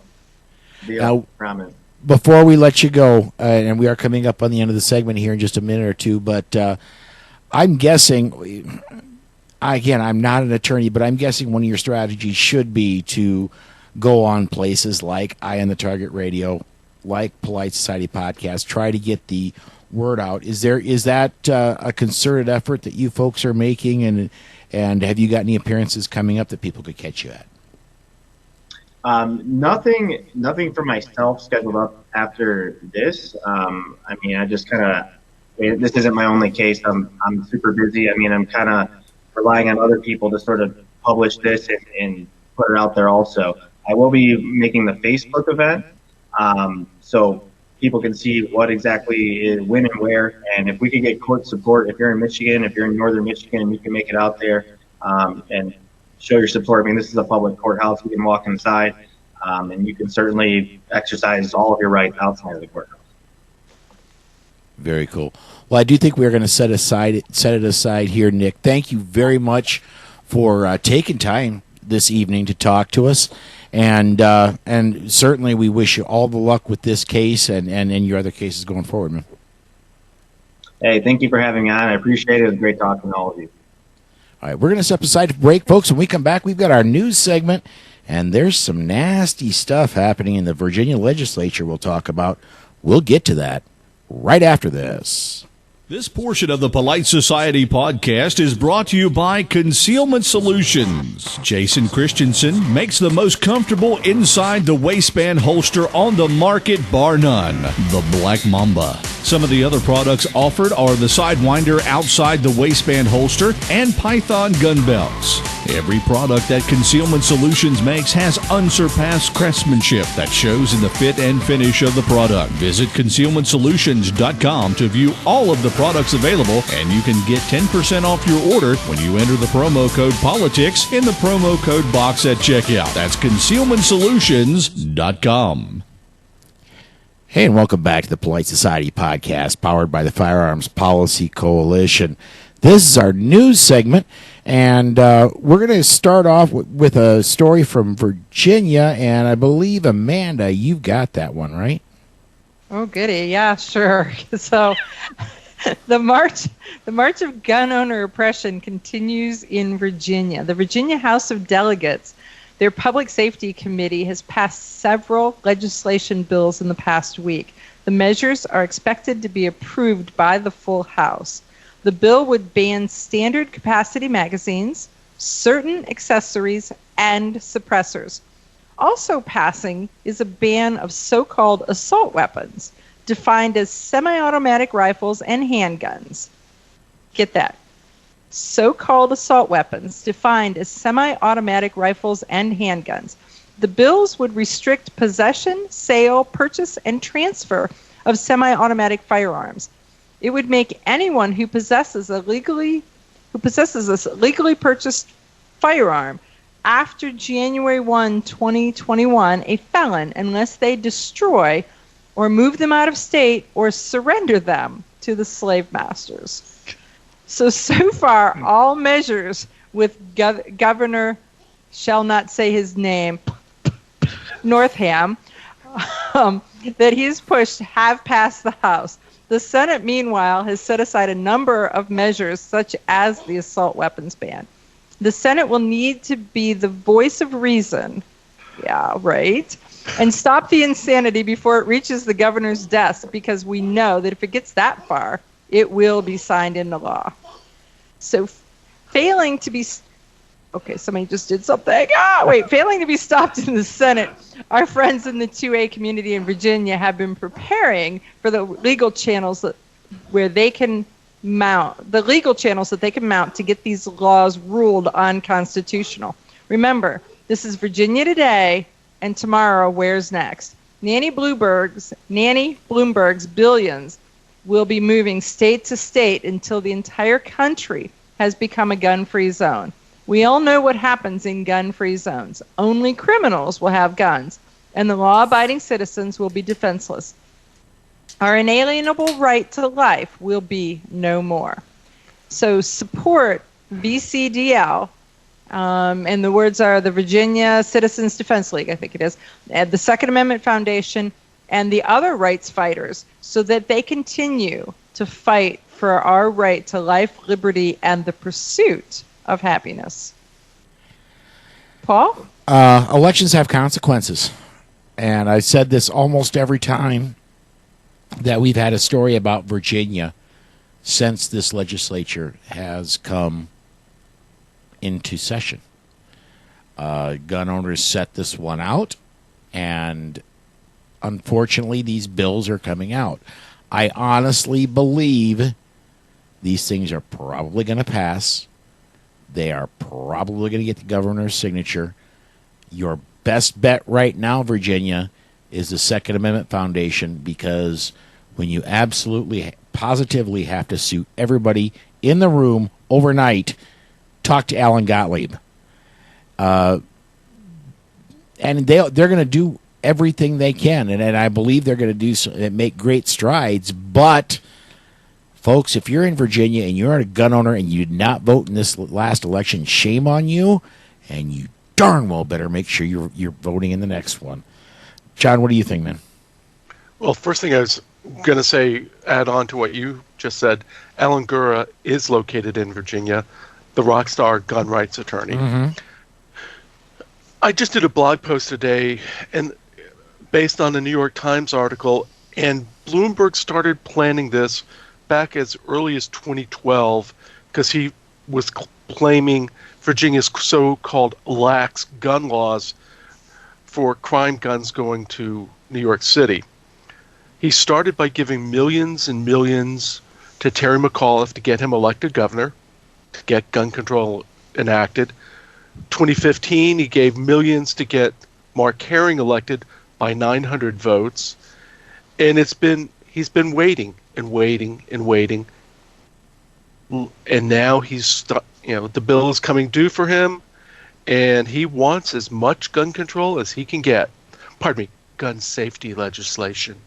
Now, Promise. before we let you go, and we are coming up on the end of the segment here in just a minute or two, but I'm guessing, again, I'm not an attorney, but I'm guessing one of your strategies should be to go on places like Eye on the Target Radio, like Polite Society Podcast, try to get the word out. Is that a concerted effort that you folks are making, and have you got any appearances coming up that people could catch you at? Nothing for myself scheduled up after this. I mean, I just kind of, this isn't my only case. I'm super busy. I mean, I'm kind of relying on other people to sort of publish this and put it out there also. I will be making the Facebook event, so people can see what exactly is when and where. And if we can get court support, if you're in Michigan, if you're in northern Michigan, and you can make it out there and show your support. I mean, this is a public courthouse. You can walk inside, and you can certainly exercise all of your rights outside of the courthouse. Very cool. Well, I do think we're going to set it aside here, Nick. Thank you very much for taking time this evening to talk to us, and certainly we wish you all the luck with this case and your other cases going forward, man. Hey, thank you for having me on. I appreciate it. It was great talking to all of you. All right, we're going to step aside to break, folks. When we come back, we've got our news segment, and there's some nasty stuff happening in the Virginia legislature we'll talk about. We'll get to that right after this. This portion of the Polite Society podcast is brought to you by Concealment Solutions. Jason Christensen makes the most comfortable inside the waistband holster on the market, bar none. The Black Mamba. Some of the other products offered are the Sidewinder outside the waistband holster and Python gun belts. Every product that Concealment Solutions makes has unsurpassed craftsmanship that shows in the fit and finish of the product. Visit concealmentsolutions.com to view all of the products available, and you can get 10% off your order when you enter the promo code POLITICS in the promo code box at checkout. That's concealmentsolutions.com. Hey, and welcome back to the Polite Society podcast, powered by the Firearms Policy Coalition. This is our news segment, and we're going to start off with a story from Virginia, and I believe, Amanda, you've got that one, right? Oh, goody. Yeah, sure. So the march of gun owner oppression continues in Virginia. The Virginia House of Delegates, their Public Safety Committee, has passed several legislation bills in the past week. The measures are expected to be approved by the full House. The bill would ban standard capacity magazines, certain accessories, and suppressors. Also passing is a ban of so-called assault weapons, defined as semi-automatic rifles and handguns. Get that. So-called assault weapons, defined as semi-automatic rifles and handguns. The bills would restrict possession, sale, purchase, and transfer of semi-automatic firearms. It would make anyone who possesses a legally purchased firearm after January 1, 2021, a felon unless they destroy or move them out of state or surrender them to the slave masters. So far, all measures with Governor, shall not say his name, Northam, that he's pushed have passed the House. The Senate, meanwhile, has set aside a number of measures, such as the assault weapons ban. The Senate will need to be the voice of reason, yeah, right, and stop the insanity before it reaches the governor's desk, because we know that if it gets that far, it will be signed into law. So failing to be... Okay, somebody just did something. Failing to be stopped in the Senate, our friends in the 2A community in Virginia have been preparing for the legal channels that they can mount to get these laws ruled unconstitutional. Remember, this is Virginia today, and tomorrow, where's next? Nanny Bloomberg's billions will be moving state to state until the entire country has become a gun-free zone. We all know what happens in gun-free zones. Only criminals will have guns, and the law-abiding citizens will be defenseless. Our inalienable right to life will be no more. So support VCDL, and the words are the Virginia Citizens Defense League, I think it is, the Second Amendment Foundation, and the other rights fighters so that they continue to fight for our right to life, liberty, and the pursuit of happiness. Paul? Elections have consequences. And I said this almost every time that we've had a story about Virginia since this legislature has come into session. Gun owners set this one out, and unfortunately these bills are coming out. I honestly believe these things are probably going to pass. They are probably going to get the governor's signature. Your best bet right now, Virginia, is the Second Amendment Foundation, because when you absolutely, positively have to sue everybody in the room overnight, talk to Alan Gottlieb. And they're going to do everything they can, and I believe they're going to make great strides. But, folks, if you're in Virginia and you're a gun owner and you did not vote in this last election, shame on you, and you darn well better make sure you're voting in the next one. John, what do you think, man? Well, first thing I was going to say, add on to what you just said, Alan Gura is located in Virginia, the rock star gun rights attorney. Mm-hmm. I just did a blog post today, and based on a New York Times article, and Bloomberg started planning this back as early as 2012 because he was claiming Virginia's so-called lax gun laws for crime guns going to New York City. He started by giving millions and millions to Terry McAuliffe to get him elected governor, to get gun control enacted. 2015, he gave millions to get Mark Herring elected by 900 votes. And he's been waiting and waiting and waiting. And now the bill is coming due for him, and he wants as much gun control as he can get. Pardon me, gun safety legislation.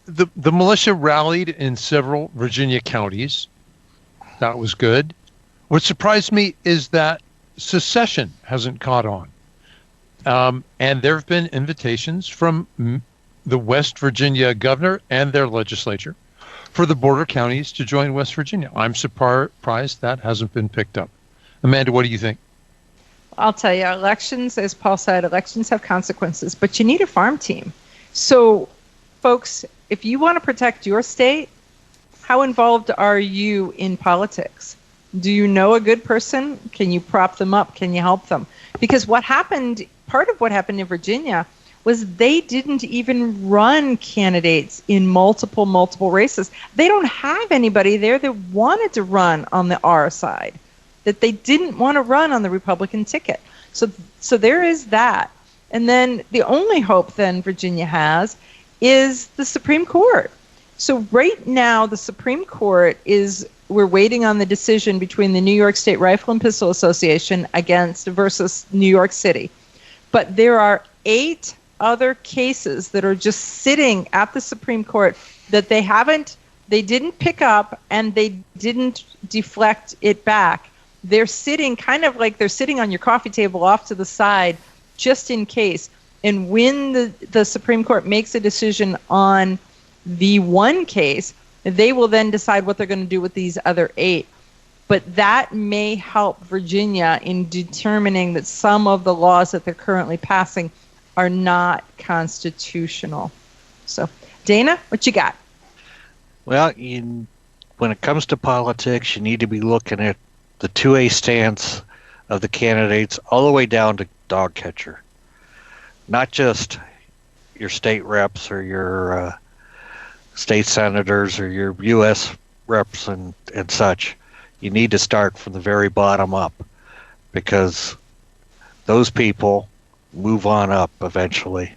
The militia rallied in several Virginia counties. That was good. What surprised me is that secession hasn't caught on. And there have been invitations from the West Virginia governor and their legislature for the border counties to join West Virginia. I'm surprised that hasn't been picked up. Amanda, what do you think? I'll tell you, elections, as Paul said, elections have consequences, but you need a farm team. So, folks, if you want to protect your state, how involved are you in politics? Do you know a good person? Can you prop them up? Can you help them? Because part of what happened in Virginia was they didn't even run candidates in multiple races. They don't have anybody there that wanted to run on the R side, that they didn't want to run on the Republican ticket. So there is that. And then the only hope then Virginia has is the Supreme Court. So right now, the Supreme Court we're waiting on the decision between the New York State Rifle and Pistol Association versus New York City. But there are 8 other cases that are just sitting at the Supreme Court that they didn't pick up and they didn't deflect it back. They're sitting kind of like they're sitting on your coffee table off to the side just in case. And when the Supreme Court makes a decision on the one case, they will then decide what they're going to do with these other 8. But that may help Virginia in determining that some of the laws that they're currently passing are not constitutional. So, Dana, what you got? Well, when it comes to politics, you need to be looking at the 2A stance of the candidates all the way down to dog catcher. Not just your state reps or your state senators or your U.S. reps and such. You need to start from the very bottom up, because those people move on up eventually.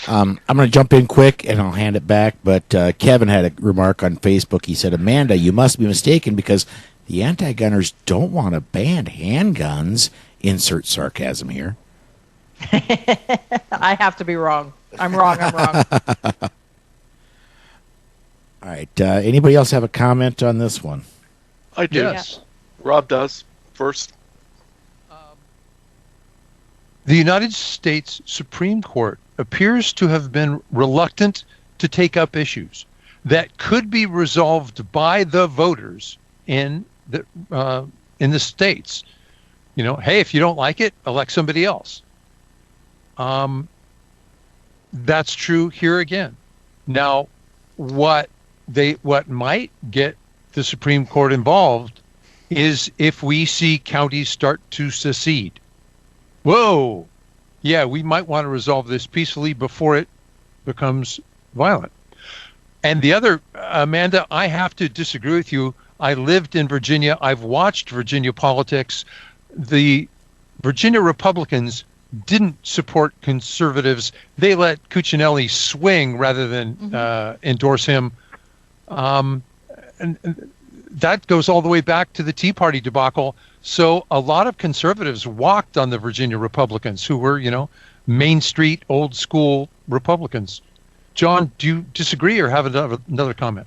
I'm going to jump in quick and I'll hand it back, but Kevin had a remark on Facebook. He said, Amanda, you must be mistaken because the anti-gunners don't want to ban handguns. Insert sarcasm here. I have to be wrong. I'm wrong. All right. Anybody else have a comment on this one? I do. Yes. Rob does first. The United States Supreme Court appears to have been reluctant to take up issues that could be resolved by the voters in the states. You know, hey, if you don't like it, elect somebody else. That's true here again. Now, what might get the Supreme Court involved is if we see counties start to secede. Whoa, yeah, we might want to resolve this peacefully before it becomes violent. And the other, Amanda, I have to disagree with you. I lived in Virginia. I've watched Virginia politics. The Virginia Republicans didn't support conservatives. They let Cuccinelli swing rather than endorse him. And that goes all the way back to the Tea Party debacle. So a lot of conservatives walked on the Virginia Republicans who were, you know, Main Street, old school Republicans. John, do you disagree or have another comment?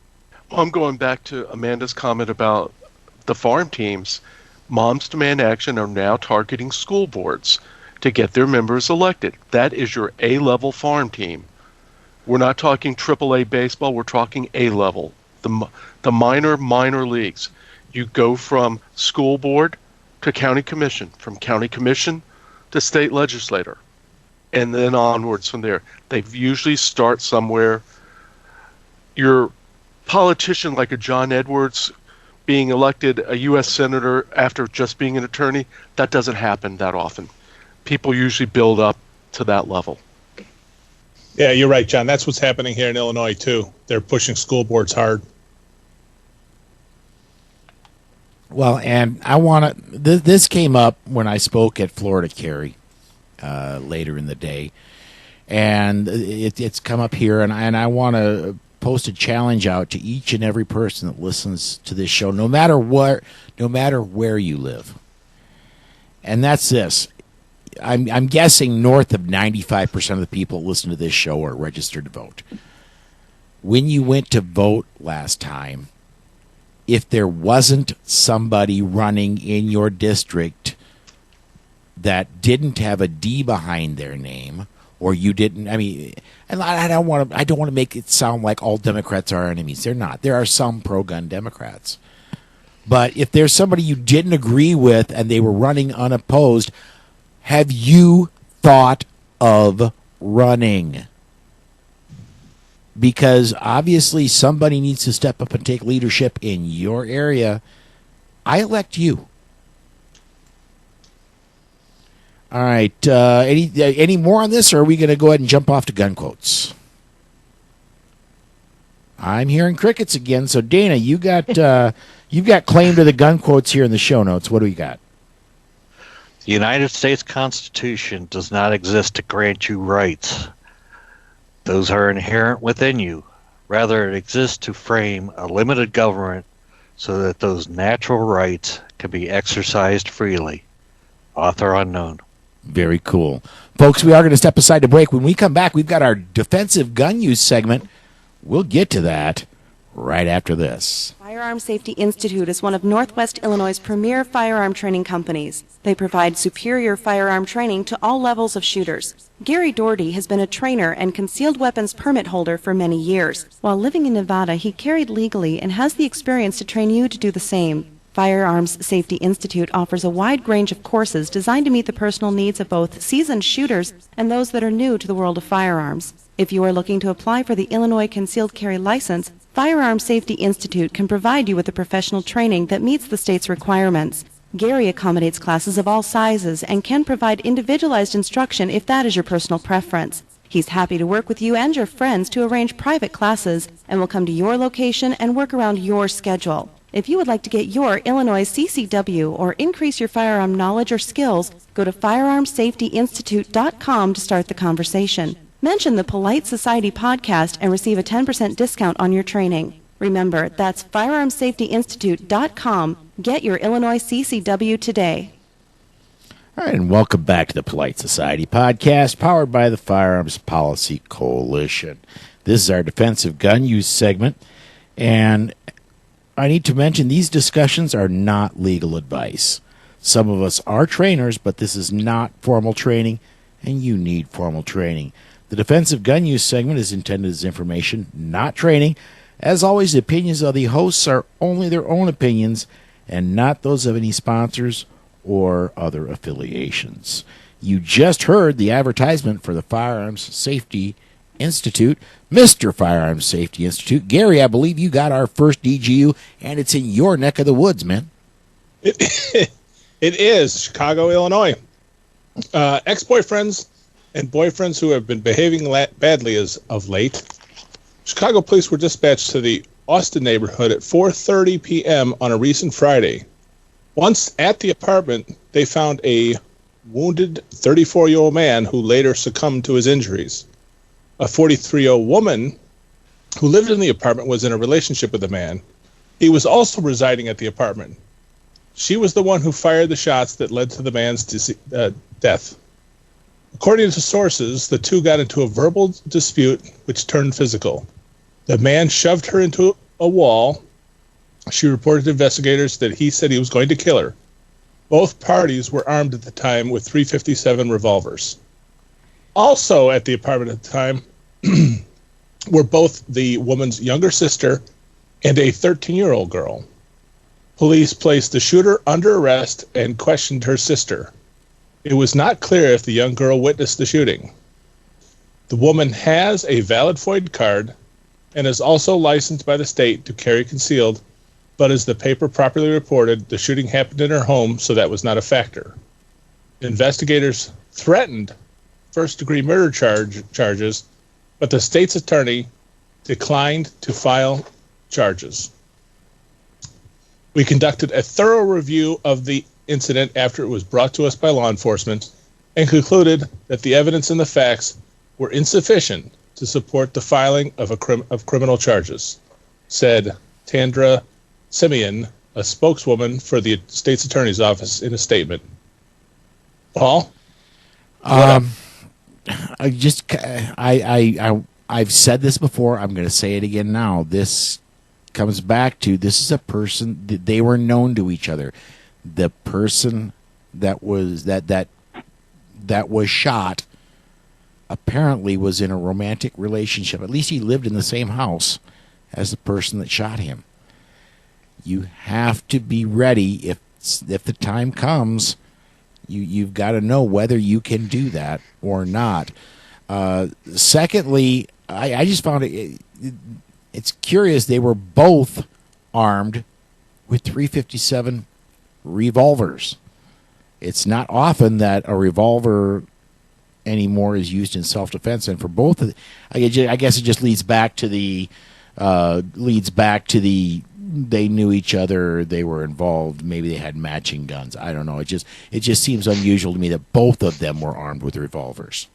Well, I'm going back to Amanda's comment about the farm teams. Moms Demand Action are now targeting school boards to get their members elected. That is your A-level farm team. We're not talking AAA baseball. We're talking A-level, the minor leagues. You go from school board to county commission, from county commission to state legislator, and then onwards from there. They usually start somewhere. Your politician like a John Edwards being elected a U.S. senator after just being an attorney, that doesn't happen that often. People usually build up to that level. Yeah, you're right, John. That's what's happening here in Illinois, too. They're pushing school boards hard. Well, and I want to. This came up when I spoke at Florida Carry later in the day, and it's come up here, and I want to post a challenge out to each and every person that listens to this show, no matter where you live. And that's this. I'm guessing north of 95% of the people that listen to this show are registered to vote. When you went to vote last time, if there wasn't somebody running in your district that didn't have a D behind their name, or you didn't, I mean, and I don't want to make it sound like all Democrats are enemies. They're not. There are some pro-gun Democrats. But if there's somebody you didn't agree with and they were running unopposed, have you thought of running? Because obviously somebody needs to step up and take leadership in your area. I elect you. All right. Any more on this, or are we going to go ahead and jump off to gun quotes? I'm hearing crickets again. So Dana, you've got claim to the gun quotes here in the show notes. What do we got? The United States Constitution does not exist to grant you rights. Those are inherent within you. Rather, it exists to frame a limited government so that those natural rights can be exercised freely. Author unknown. Very cool. Folks, we are going to step aside to break. When we come back, we've got our defensive gun use segment. We'll get to that right after this. Firearm Safety Institute is one of Northwest Illinois' premier firearm training companies. They provide superior firearm training to all levels of shooters. Gary Doherty has been a trainer and concealed weapons permit holder for many years. While living in Nevada, he carried legally and has the experience to train you to do the same. Firearms Safety Institute offers a wide range of courses designed to meet the personal needs of both seasoned shooters and those that are new to the world of firearms. If you are looking to apply for the Illinois Concealed Carry License, Firearms Safety Institute can provide you with the professional training that meets the state's requirements. Gary accommodates classes of all sizes and can provide individualized instruction if that is your personal preference. He's happy to work with you and your friends to arrange private classes and will come to your location and work around your schedule. If you would like to get your Illinois CCW or increase your firearm knowledge or skills, go to firearmsafetyinstitute.com to start the conversation. Mention the Polite Society podcast and receive a 10% discount on your training. Remember, that's firearmsafetyinstitute.com. Get your Illinois CCW today. All right, and welcome back to the Polite Society podcast, powered by the Firearms Policy Coalition. This is our defensive gun use segment, and I need to mention these discussions are not legal advice. Some of us are trainers, but this is not formal training, and you need formal training. The defensive gun use segment is intended as information, not training. As always, the opinions of the hosts are only their own opinions and not those of any sponsors or other affiliations. You just heard the advertisement for the Firearms Safety Institute, Mr. Firearms Safety Institute. Gary, I believe you got our first DGU, and it's in your neck of the woods, man. It is Chicago, Illinois. Ex-boyfriends and boyfriends who have been behaving badly as of late. Chicago police were dispatched to the Austin neighborhood at 4:30 p.m. on a recent Friday. Once at the apartment, they found a wounded 34-year-old man who later succumbed to his injuries. A 43-year-old woman who lived in the apartment was in a relationship with the man. He was also residing at the apartment. She was the one who fired the shots that led to the man's death. According to sources, the two got into a verbal dispute which turned physical. The man shoved her into a wall. She reported to investigators that he said he was going to kill her. Both parties were armed at the time with .357 revolvers. Also at the apartment at the time were both the woman's younger sister and a 13-year-old girl. Police placed the shooter under arrest and questioned her sister. It was not clear if the young girl witnessed the shooting. The woman has a valid FOID card and is also licensed by the state to carry concealed, but as the paper properly reported, the shooting happened in her home, so that was not a factor. Investigators threatened first-degree murder charges, but the state's attorney declined to file charges. We conducted a thorough review of the incident after it was brought to us by law enforcement and concluded that the evidence and the facts were insufficient to support the filing of criminal charges, said Tandra Simeon, a spokeswoman for the state's attorney's office, in a statement. Paul? I've said this before. I'm going to say it again now. This comes back to, this is a person that they were known to each other. The person that was that was shot apparently was in a romantic relationship. At least he lived in the same house as the person that shot him. You have to be ready if the time comes. You've got to know whether you can do that or not. Secondly, I just found it's curious. They were both armed with .357 revolvers. It's not often that a revolver anymore is used in self-defense, and for both of I guess it just leads back to the they knew each other, they were involved, maybe they had matching guns. I don't know. It just seems unusual to me that both of them were armed with revolvers.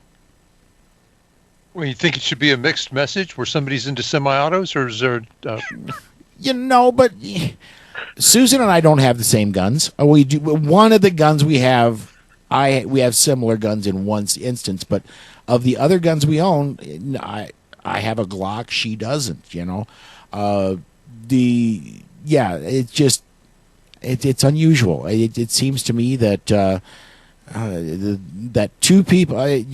Well, you think it should be a mixed message where somebody's into semi-autos, or is there... But Susan and I don't have the same guns. We do. One of the guns we have, we have similar guns in one instance, but of the other guns we own, I have a Glock, she doesn't, it's unusual. It seems to me that that two people.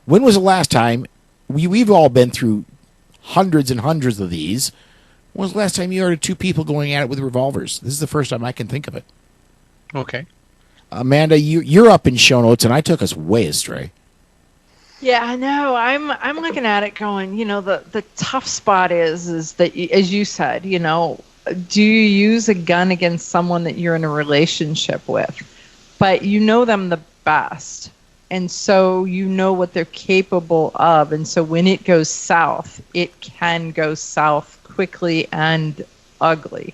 When was the last time we've all been through hundreds and hundreds of these? When was the last time you heard of two people going at it with revolvers? This is the first time I can think of it. Okay, Amanda, you're up in show notes, and I took us way astray. Yeah, I know. I'm looking at it going, the tough spot is that, as you said, do you use a gun against someone that you're in a relationship with? But you know them the best. And so you know what they're capable of. And so when it goes south, it can go south quickly and ugly.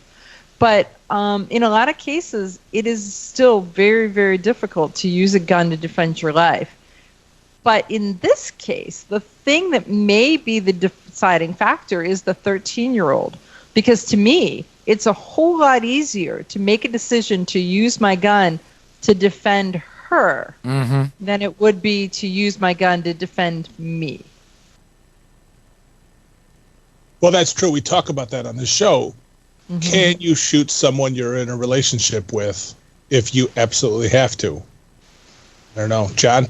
But in a lot of cases, it is still very, very difficult to use a gun to defend your life. But in this case, the thing that may be the deciding factor is the 13-year-old. Because to me, it's a whole lot easier to make a decision to use my gun to defend her than it would be to use my gun to defend me. Well, that's true. We talk about that on the show. Can you shoot someone you're in a relationship with? And if you can, if you absolutely have to. I don't know. John?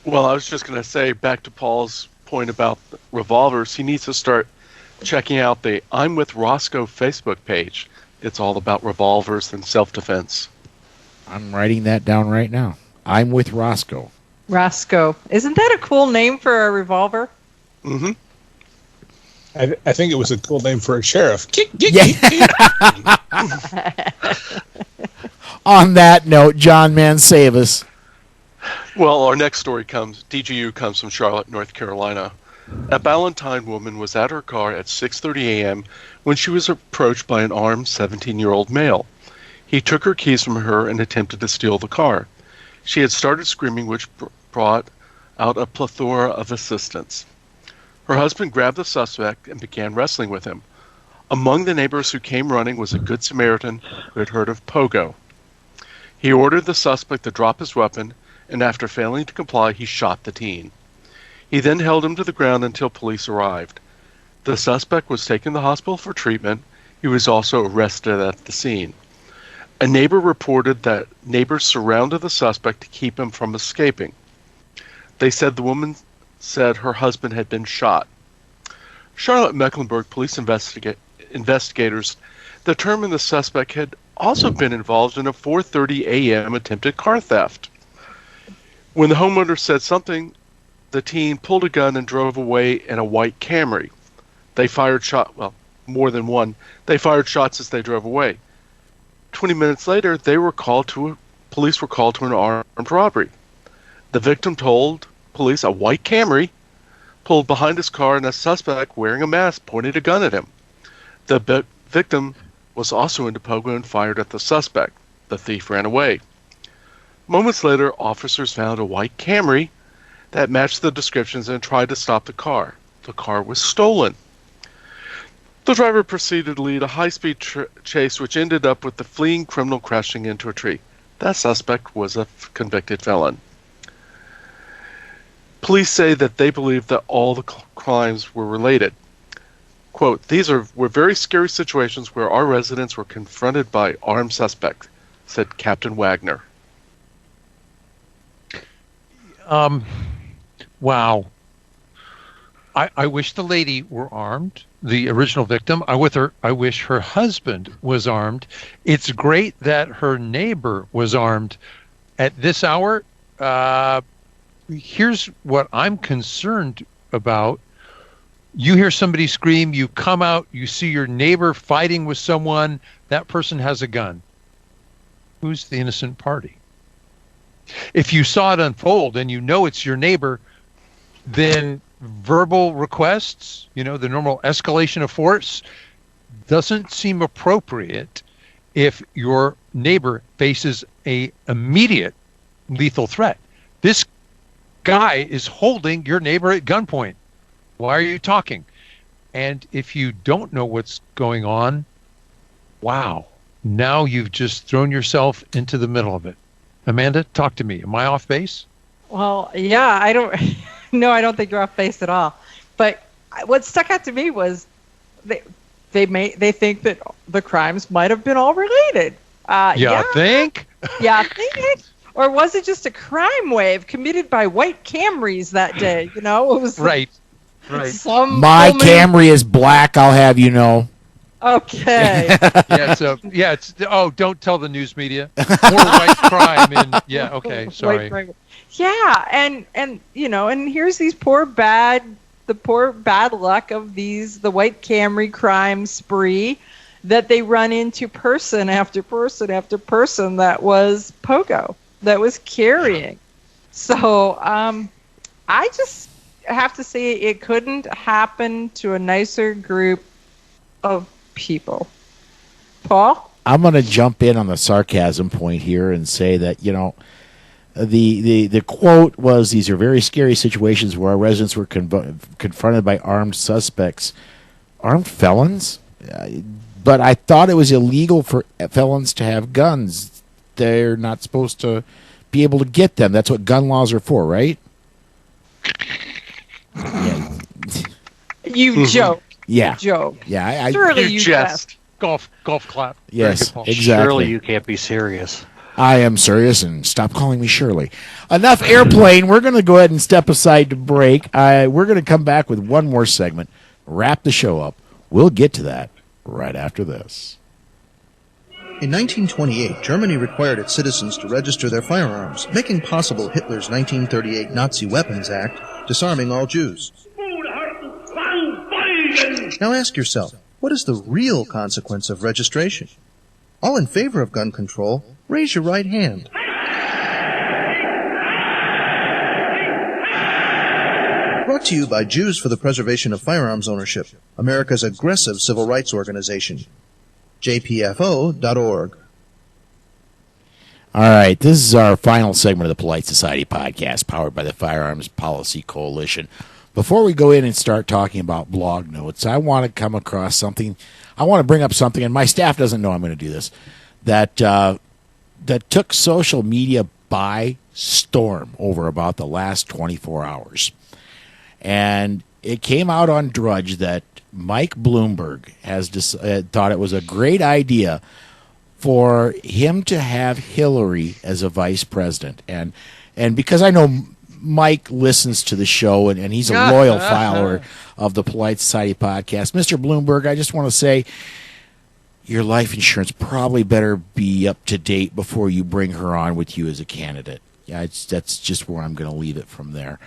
Well, I was just going to say, back to Paul's point about revolvers, he needs to start checking out the I'm with Roscoe Facebook page. It's all about revolvers and self-defense. I'm writing that down right now. I'm with Roscoe. Roscoe. Isn't that a cool name for a revolver? Mm-hmm. I think it was a cool name for a sheriff. Yeah. On that note, John Mansavis. Well, our next story DGU comes from Charlotte, North Carolina. A Ballantine woman was at her car at 6:30 a.m. when she was approached by an armed 17-year-old male. He took her keys from her and attempted to steal the car. She had started screaming, which brought out a plethora of assistance. Her husband grabbed the suspect and began wrestling with him. Among the neighbors who came running was a Good Samaritan who had heard of Pogo. He ordered the suspect to drop his weapon, and after failing to comply, he shot the teen. He then held him to the ground until police arrived. The suspect was taken to the hospital for treatment. He was also arrested at the scene. A neighbor reported that neighbors surrounded the suspect to keep him from escaping. They said the woman said her husband had been shot. Charlotte-Mecklenburg police investigators determined the suspect had also been involved in a 4:30 a.m. attempted car theft. When the homeowner said something, the teen pulled a gun and drove away in a white Camry. They fired more than one. They fired shots as they drove away. 20 minutes later, police were called to an armed robbery. The victim told police a white Camry pulled behind his car and a suspect wearing a mask pointed a gun at him. The victim was also into Pogo and fired at the suspect. The thief ran away. Moments later, officers found a white Camry that matched the descriptions and tried to stop the car. The car was stolen. The driver proceeded to lead a high-speed chase, which ended up with the fleeing criminal crashing into a tree. That suspect was a convicted felon. Police say that they believe that all the crimes were related. Quote, these were very scary situations where our residents were confronted by armed suspects, said Captain Wagner. Wow. I wish the lady were armed, the original victim. I wish her husband was armed. It's great that her neighbor was armed. At this hour, here's what I'm concerned about. You hear somebody scream, you come out, you see your neighbor fighting with someone, that person has a gun. Who's the innocent party? If you saw it unfold and you know it's your neighbor, then verbal requests, the normal escalation of force, doesn't seem appropriate if your neighbor faces a immediate lethal threat. This guy is holding your neighbor at gunpoint. Why are you talking? And if you don't know what's going on, wow, now you've just thrown yourself into the middle of it. Amanda, talk to me. Am I off base? Well, yeah, I don't think you're off base at all. But what stuck out to me was they think that the crimes might have been all related. Think? Yeah, think. Or was it just a crime wave committed by white Camrys that day? It was right. My Camry is black, I'll have you know. Okay. Don't tell the news media. More white crime okay, sorry. Yeah, and here's these poor bad luck of the white Camry crime spree that they run into person after person after person that was Pogo, that was carrying. So I just have to say it couldn't happen to a nicer group of people. Paul? I'm going to jump in on the sarcasm point here and say that, the quote was, these are very scary situations where our residents were confronted by armed suspects. Armed felons? But I thought it was illegal for felons to have guns. They're not supposed to be able to get them. That's what gun laws are for, right? Yeah. You joke. Yeah. Joke. Yeah. Surely you jest. Golf clap. Very Yes, good, Paul. exactly. Surely you can't be serious. I am serious, and stop calling me Shirley. Enough airplane. We're going to go ahead and step aside to break. We're going to come back with one more segment, wrap the show up. We'll get to that right after this. In 1928, Germany required its citizens to register their firearms, making possible Hitler's 1938 Nazi Weapons Act, disarming all Jews. Now ask yourself, what is the real consequence of registration? All in favor of gun control, raise your right hand. Brought to you by Jews for the Preservation of Firearms Ownership, America's aggressive civil rights organization. jpfo.org. All right, this is our final segment of the Polite Society podcast, powered by the Firearms Policy Coalition. Before we go in and start talking about blog notes, I want to come across something. I want to bring up something, and my staff doesn't know I'm going to do this, that took social media by storm over about the last 24 hours. And it came out on Drudge that Mike Bloomberg has thought it was a great idea for him to have Hillary as a vice president. And because I know Mike listens to the show and he's a loyal follower of the Polite Society podcast, Mr. Bloomberg, I just want to say your life insurance probably better be up to date before you bring her on with you as a candidate. Yeah, that's just where I'm going to leave it from there.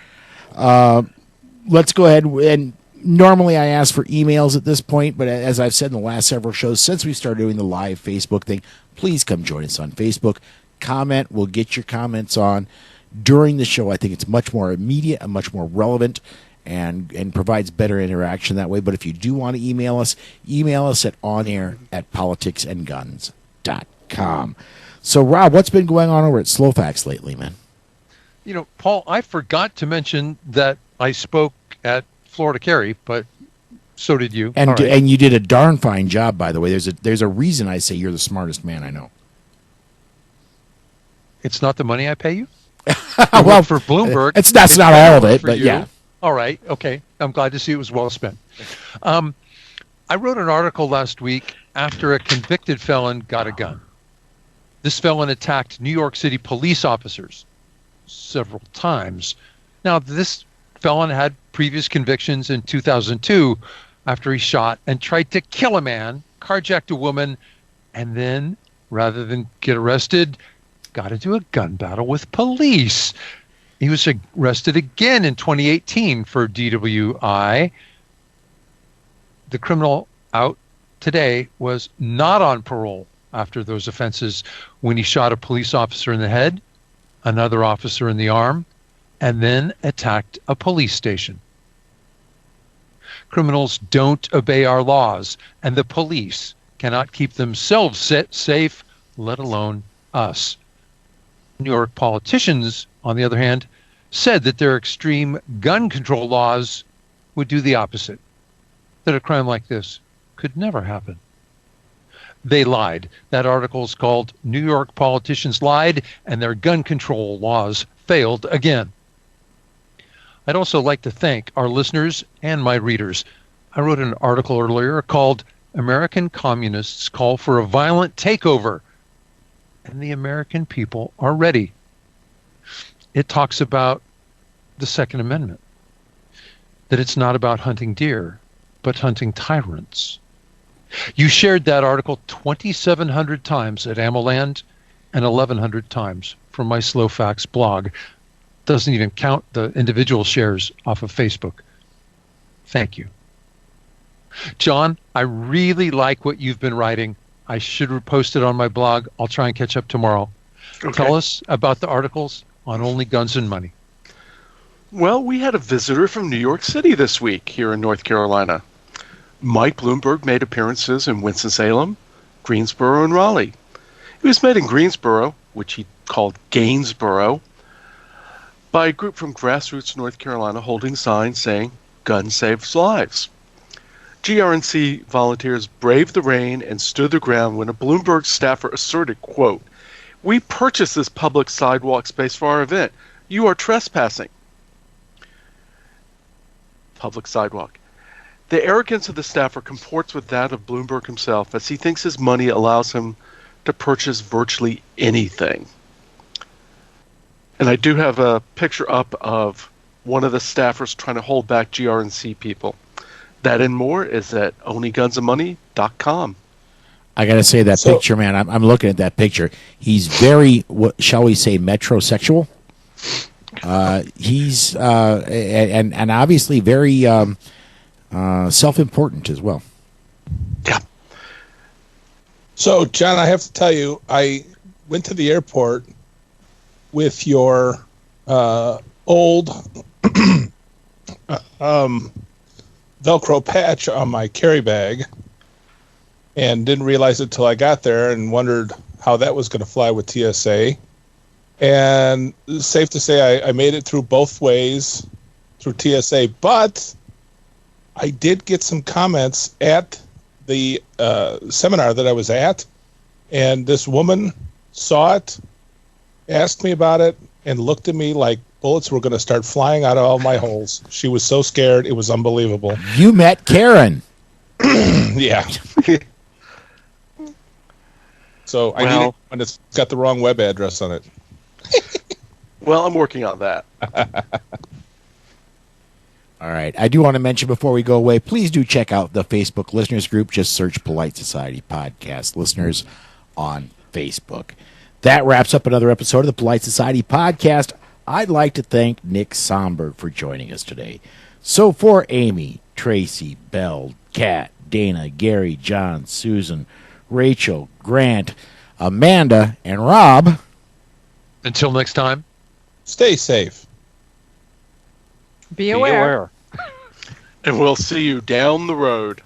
Let's go ahead, and normally I ask for emails at this point, but as I've said in the last several shows, since we started doing the live Facebook thing, please come join us on Facebook. Comment. We'll get your comments on during the show. I think it's much more immediate and much more relevant and provides better interaction that way. But if you do want to email us at onair@politicsandguns.com. So, Rob, what's been going on over at Slowfax lately, man? You know, Paul, I forgot to mention that I spoke at Florida Carry, but so did you. And All right. and you did a darn fine job, by the way. There's a reason I say you're the smartest man I know. It's not the money I pay you? Well, for Bloomberg. That's not all of it, but you. yeah. All right. Okay. I'm glad to see it was well spent. I wrote an article last week after a convicted felon got a gun. This felon attacked New York City police officers several times. Now, this felon had previous convictions in 2002 after he shot and tried to kill a man, carjacked a woman, and then, rather than get arrested, got into a gun battle with police. He was arrested again in 2018 for DWI. The criminal out today was not on parole after those offenses when he shot a police officer in the head, another officer in the arm, and then attacked a police station. Criminals don't obey our laws, and the police cannot keep themselves safe, let alone us. New York politicians, on the other hand, said that their extreme gun control laws would do the opposite, that a crime like this could never happen. They lied. That article's called "New York Politicians Lied and Their Gun Control Laws Failed Again." I'd also like to thank our listeners and my readers. I wrote an article earlier called "American Communists Call for a Violent Takeover, and the American People Are Ready." It talks about the Second Amendment, that it's not about hunting deer, but hunting tyrants. You shared that article 2,700 times at Amaland and 1,100 times from my Slowfax blog. Doesn't even count the individual shares off of Facebook. Thank you. John, I really like what you've been writing. I should repost it on my blog. I'll try and catch up tomorrow. Okay. Tell us about the articles on Only Guns and Money. Well, we had a visitor from New York City this week here in North Carolina. Mike Bloomberg made appearances in Winston-Salem, Greensboro, and Raleigh. He was met in Greensboro, which he called Gainsboro, by a group from grassroots North Carolina holding signs saying, "Gun saves lives." GRNC volunteers braved the rain and stood their ground when a Bloomberg staffer asserted, quote, "We purchased this public sidewalk space for our event. You are trespassing." Public sidewalk. The arrogance of the staffer comports with that of Bloomberg himself, as he thinks his money allows him to purchase virtually anything. And I do have a picture up of one of the staffers trying to hold back GRNC people. That and more is at onlygunsandmoney.com. I got to say that picture, man. I'm looking at that picture. He's very, what shall we say, metrosexual. He's and obviously very self-important as well. Yeah. So, John, I have to tell you, I went to the airport with your old Velcro patch on my carry bag, and didn't realize it till I got there and wondered how that was going to fly with TSA. And it's safe to say I made it through both ways through TSA, but I did get some comments at the seminar that I was at, and this woman saw it, asked me about it, and looked at me like bullets were going to start flying out of all my holes. She was so scared. It was unbelievable. You met Karen. Yeah. So I need it when it's got the wrong web address on it. Well, I'm working on that. All right. I do want to mention before we go away, please do check out the Facebook listeners group. Just search Polite Society Podcast Listeners on Facebook. That wraps up another episode of the Polite Society Podcast. I'd like to thank Nick Somberg for joining us today. So for Amy, Tracy, Belle, Kat, Dana, Gary, John, Susan, Rachel, Grant, Amanda, and Rob. Until next time, stay safe. Be aware. And we'll see you down the road.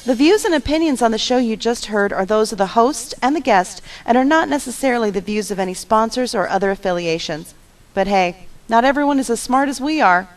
The views and opinions on the show you just heard are those of the host and the guest and are not necessarily the views of any sponsors or other affiliations. But hey, not everyone is as smart as we are.